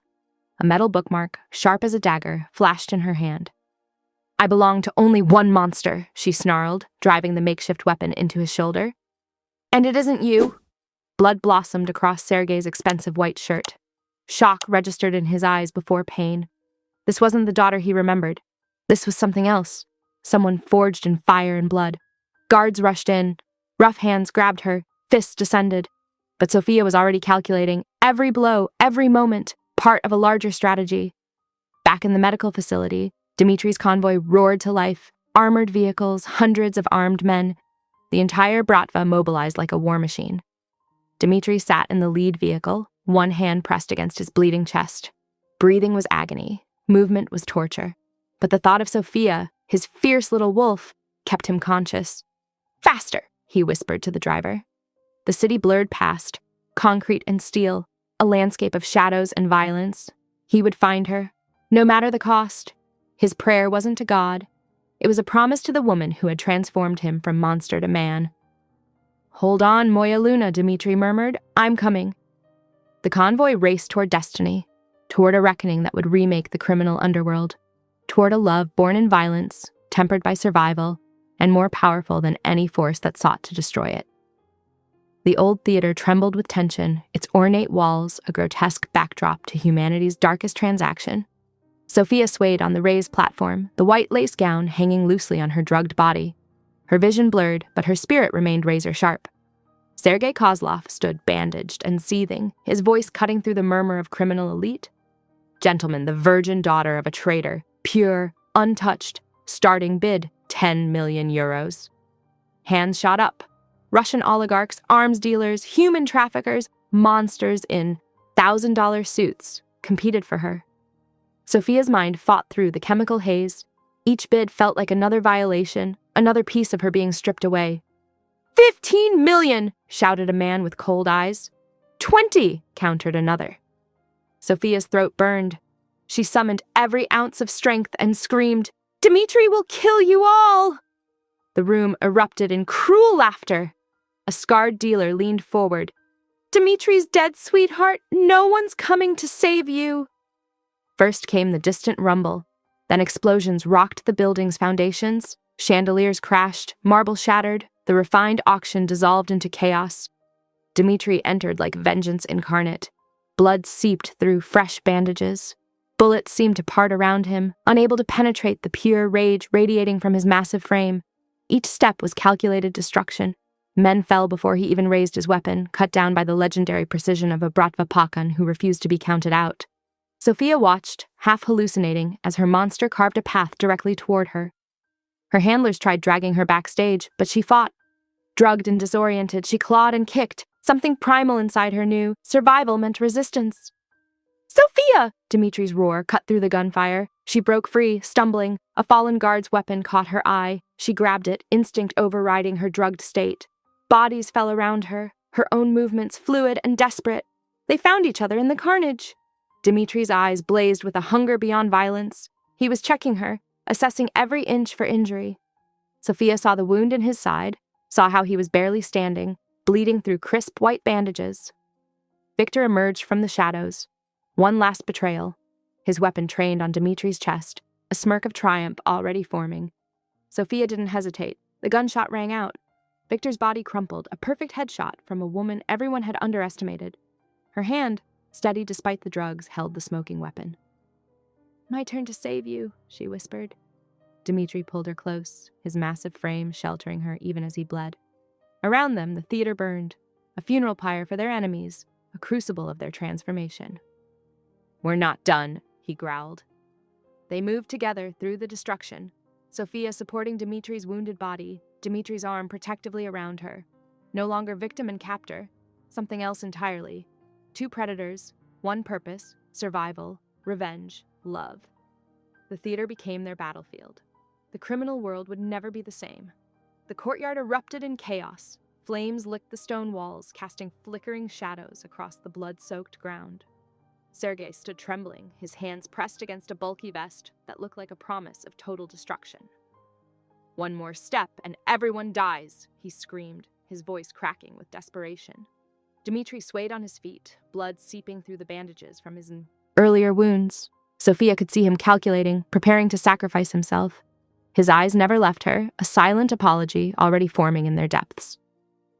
A metal bookmark, sharp as a dagger, flashed in her hand. "I belong to only one monster," she snarled, driving the makeshift weapon into his shoulder. "And it isn't you." Blood blossomed across Sergei's expensive white shirt. Shock registered in his eyes before pain. This wasn't the daughter he remembered. This was something else, someone forged in fire and blood. Guards rushed in. Rough hands grabbed her, fists descended. But Sophia was already calculating every blow, every moment, part of a larger strategy. Back in the medical facility, Dimitri's convoy roared to life, armored vehicles, hundreds of armed men. The entire Bratva mobilized like a war machine. Dimitri sat in the lead vehicle, one hand pressed against his bleeding chest. Breathing was agony. Movement was torture. But the thought of Sophia, his fierce little wolf, kept him conscious. "Faster," he whispered to the driver. The city blurred past, concrete and steel, a landscape of shadows and violence. He would find her, no matter the cost. His prayer wasn't to God. It was a promise to the woman who had transformed him from monster to man. "Hold on, Moya Luna," Dmitri murmured. "I'm coming." The convoy raced toward destiny, toward a reckoning that would remake the criminal underworld, toward a love born in violence, tempered by survival, and more powerful than any force that sought to destroy it. The old theater trembled with tension, its ornate walls a grotesque backdrop to humanity's darkest transaction. Sophia swayed on the raised platform, the white lace gown hanging loosely on her drugged body. Her vision blurred, but her spirit remained razor-sharp. Sergei Kozlov stood bandaged and seething, his voice cutting through the murmur of criminal elite. "Gentlemen, the virgin daughter of a traitor, pure, untouched, starting bid, 10 million euros. Hands shot up. Russian oligarchs, arms dealers, human traffickers, monsters in $1,000 suits competed for her. Sophia's mind fought through the chemical haze. Each bid felt like another violation, another piece of her being stripped away. 15 million, shouted a man with cold eyes. 20, countered another. Sophia's throat burned. She summoned every ounce of strength and screamed, "Dmitri will kill you all!" The room erupted in cruel laughter. A scarred dealer leaned forward. "Dimitri's dead, sweetheart. No one's coming to save you." First came the distant rumble. Then explosions rocked the building's foundations. Chandeliers crashed, marble shattered, the refined auction dissolved into chaos. Dmitri entered like vengeance incarnate. Blood seeped through fresh bandages. Bullets seemed to part around him, unable to penetrate the pure rage radiating from his massive frame. Each step was calculated destruction. Men fell before he even raised his weapon, cut down by the legendary precision of a Bratva Pakan who refused to be counted out. Sophia watched, half hallucinating, as her monster carved a path directly toward her. Her handlers tried dragging her backstage, but she fought. Drugged and disoriented, she clawed and kicked. Something primal inside her knew survival meant resistance. "Sophia!" Dimitri's roar cut through the gunfire. She broke free, stumbling. A fallen guard's weapon caught her eye. She grabbed it, instinct overriding her drugged state. Bodies fell around her, her own movements fluid and desperate. They found each other in the carnage. Dimitri's eyes blazed with a hunger beyond violence. He was checking her, assessing every inch for injury. Sophia saw the wound in his side, saw how he was barely standing, bleeding through crisp white bandages. Victor emerged from the shadows. One last betrayal. His weapon trained on Dimitri's chest, a smirk of triumph already forming. Sophia didn't hesitate. The gunshot rang out. Victor's body crumpled, a perfect headshot from a woman everyone had underestimated. Her hand, steady despite the drugs, held the smoking weapon. "My turn to save you," she whispered. Dmitri pulled her close, his massive frame sheltering her even as he bled. Around them, the theater burned, a funeral pyre for their enemies, a crucible of their transformation. "We're not done," he growled. They moved together through the destruction, Sophia supporting Dimitri's wounded body, Dimitri's arm protectively around her. No longer victim and captor, something else entirely. Two predators, one purpose, survival, revenge, love. The theater became their battlefield. The criminal world would never be the same. The courtyard erupted in chaos. Flames licked the stone walls, casting flickering shadows across the blood-soaked ground. Sergei stood trembling, his hands pressed against a bulky vest that looked like a promise of total destruction. "One more step and everyone dies," he screamed, his voice cracking with desperation. Dmitri swayed on his feet, blood seeping through the bandages from his earlier wounds. Sophia could see him calculating, preparing to sacrifice himself. His eyes never left her, a silent apology already forming in their depths.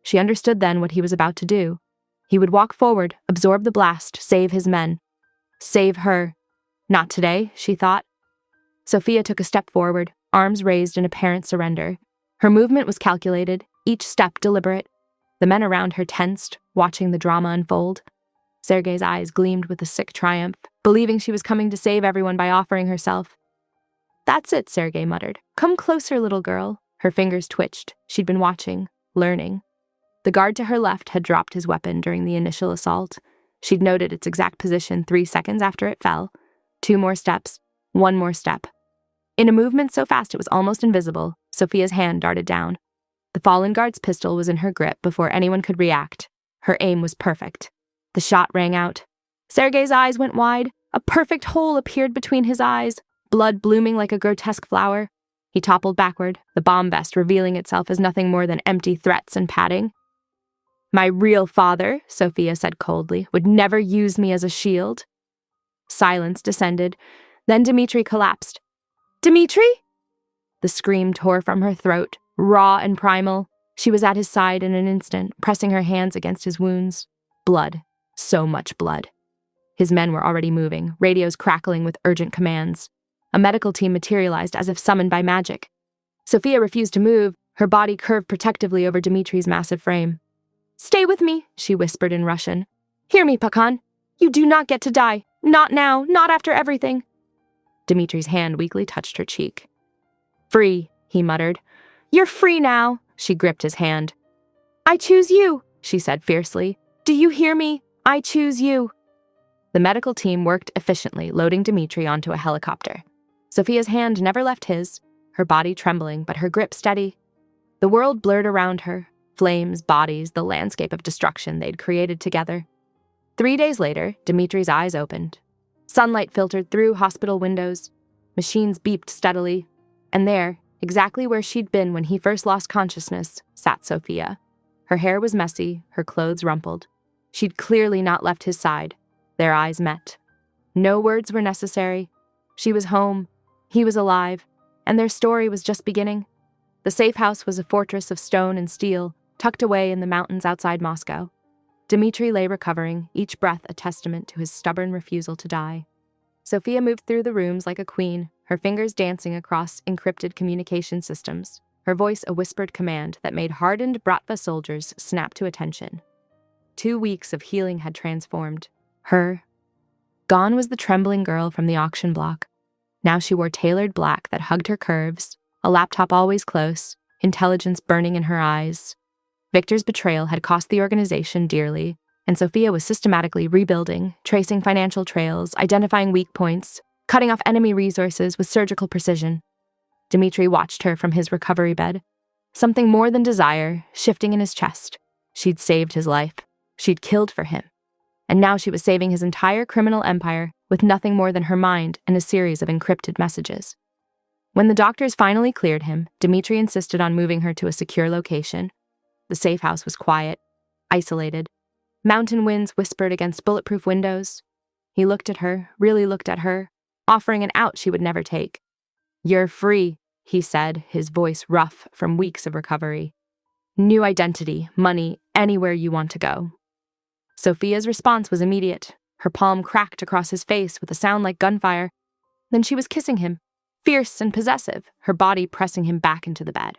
She understood then what he was about to do. He would walk forward, absorb the blast, save his men. Save her. Not today, she thought. Sophia took a step forward, arms raised in apparent surrender. Her movement was calculated, each step deliberate. The men around her tensed, watching the drama unfold. Sergei's eyes gleamed with a sick triumph, believing she was coming to save everyone by offering herself. "That's it," Sergei muttered. "Come closer, little girl." Her fingers twitched. She'd been watching, learning. The guard to her left had dropped his weapon during the initial assault. She'd noted its exact position 3 seconds after it fell. 2 more steps. 1 more step. In a movement so fast it was almost invisible, Sophia's hand darted down. The fallen guard's pistol was in her grip before anyone could react. Her aim was perfect. The shot rang out. Sergei's eyes went wide. A perfect hole appeared between his eyes, blood blooming like a grotesque flower. He toppled backward, the bomb vest revealing itself as nothing more than empty threats and padding. "My real father," Sophia said coldly, "would never use me as a shield." Silence descended. Then Dmitri collapsed. "Dmitri?" The scream tore from her throat, raw and primal. She was at his side in an instant, pressing her hands against his wounds. Blood. So much blood. His men were already moving, radios crackling with urgent commands. A medical team materialized as if summoned by magic. Sophia refused to move, her body curved protectively over Dimitri's massive frame. "Stay with me," she whispered in Russian. "Hear me, Pakan. You do not get to die. Not now, not after everything." Dimitri's hand weakly touched her cheek. "Free," he muttered. "You're free now." She gripped his hand. "I choose you," she said fiercely. "Do you hear me? I choose you." The medical team worked efficiently, loading Dmitri onto a helicopter. Sophia's hand never left his, her body trembling, but her grip steady. The world blurred around her. Flames, bodies, the landscape of destruction they'd created together. 3 days later, Dimitri's eyes opened. Sunlight filtered through hospital windows. Machines beeped steadily. And there, exactly where she'd been when he first lost consciousness, sat Sophia. Her hair was messy, her clothes rumpled. She'd clearly not left his side. Their eyes met. No words were necessary. She was home. He was alive. And their story was just beginning. The safe house was a fortress of stone and steel, tucked away in the mountains outside Moscow. Dmitri lay recovering, each breath a testament to his stubborn refusal to die. Sophia moved through the rooms like a queen, her fingers dancing across encrypted communication systems, her voice a whispered command that made hardened Bratva soldiers snap to attention. 2 weeks of healing had transformed her. Gone was the trembling girl from the auction block. Now she wore tailored black that hugged her curves, a laptop always close, intelligence burning in her eyes. Victor's betrayal had cost the organization dearly, and Sophia was systematically rebuilding, tracing financial trails, identifying weak points, cutting off enemy resources with surgical precision. Dmitri watched her from his recovery bed. Something more than desire, shifting in his chest. She'd saved his life. She'd killed for him. And now she was saving his entire criminal empire with nothing more than her mind and a series of encrypted messages. When the doctors finally cleared him, Dmitri insisted on moving her to a secure location. The safe house was quiet, isolated. Mountain winds whispered against bulletproof windows. He looked at her, really looked at her, offering an out she would never take. "You're free," he said, his voice rough from weeks of recovery. "New identity, money, anywhere you want to go." Sophia's response was immediate. Her palm cracked across his face with a sound like gunfire. Then she was kissing him, fierce and possessive, her body pressing him back into the bed.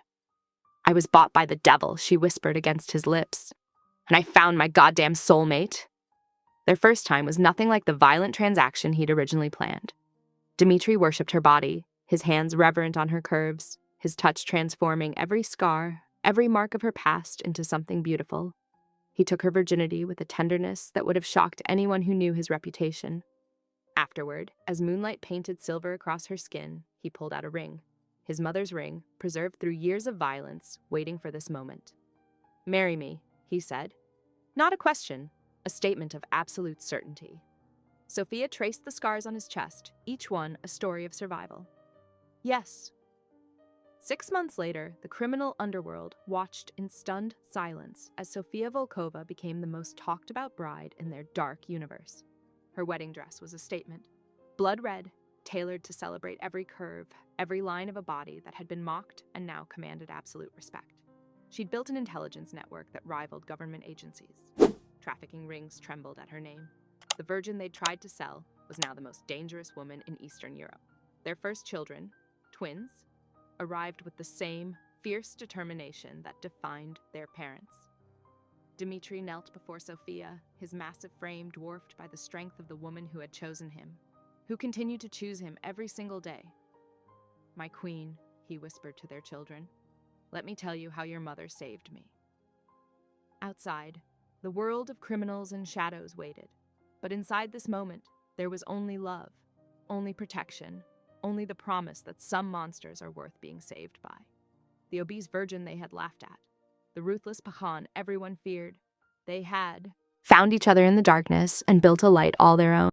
"I was bought by the devil," she whispered against his lips. "And I found my goddamn soulmate." Their first time was nothing like the violent transaction he'd originally planned. Dmitri worshipped her body, his hands reverent on her curves, his touch transforming every scar, every mark of her past into something beautiful. He took her virginity with a tenderness that would have shocked anyone who knew his reputation. Afterward, as moonlight painted silver across her skin, he pulled out a ring. His mother's ring, preserved through years of violence, waiting for this moment. "Marry me," he said. Not a question, a statement of absolute certainty. Sophia traced the scars on his chest, each one a story of survival. Yes. 6 months later, the criminal underworld watched in stunned silence as Sofia Volkova became the most talked-about bride in their dark universe. Her wedding dress was a statement. Blood red, tailored to celebrate every curve, every line of a body that had been mocked and now commanded absolute respect. She'd built an intelligence network that rivaled government agencies. Trafficking rings trembled at her name. The virgin they'd tried to sell was now the most dangerous woman in Eastern Europe. Their first children, twins, arrived with the same fierce determination that defined their parents. Dmitri knelt before Sophia, his massive frame dwarfed by the strength of the woman who had chosen him, who continued to choose him every single day. "My queen," he whispered to their children, "let me tell you how your mother saved me." Outside, the world of criminals and shadows waited, but inside this moment, there was only love, only protection, only the promise that some monsters are worth being saved by. The obese virgin they had laughed at, the ruthless Pahan everyone feared, they had found each other in the darkness and built a light all their own.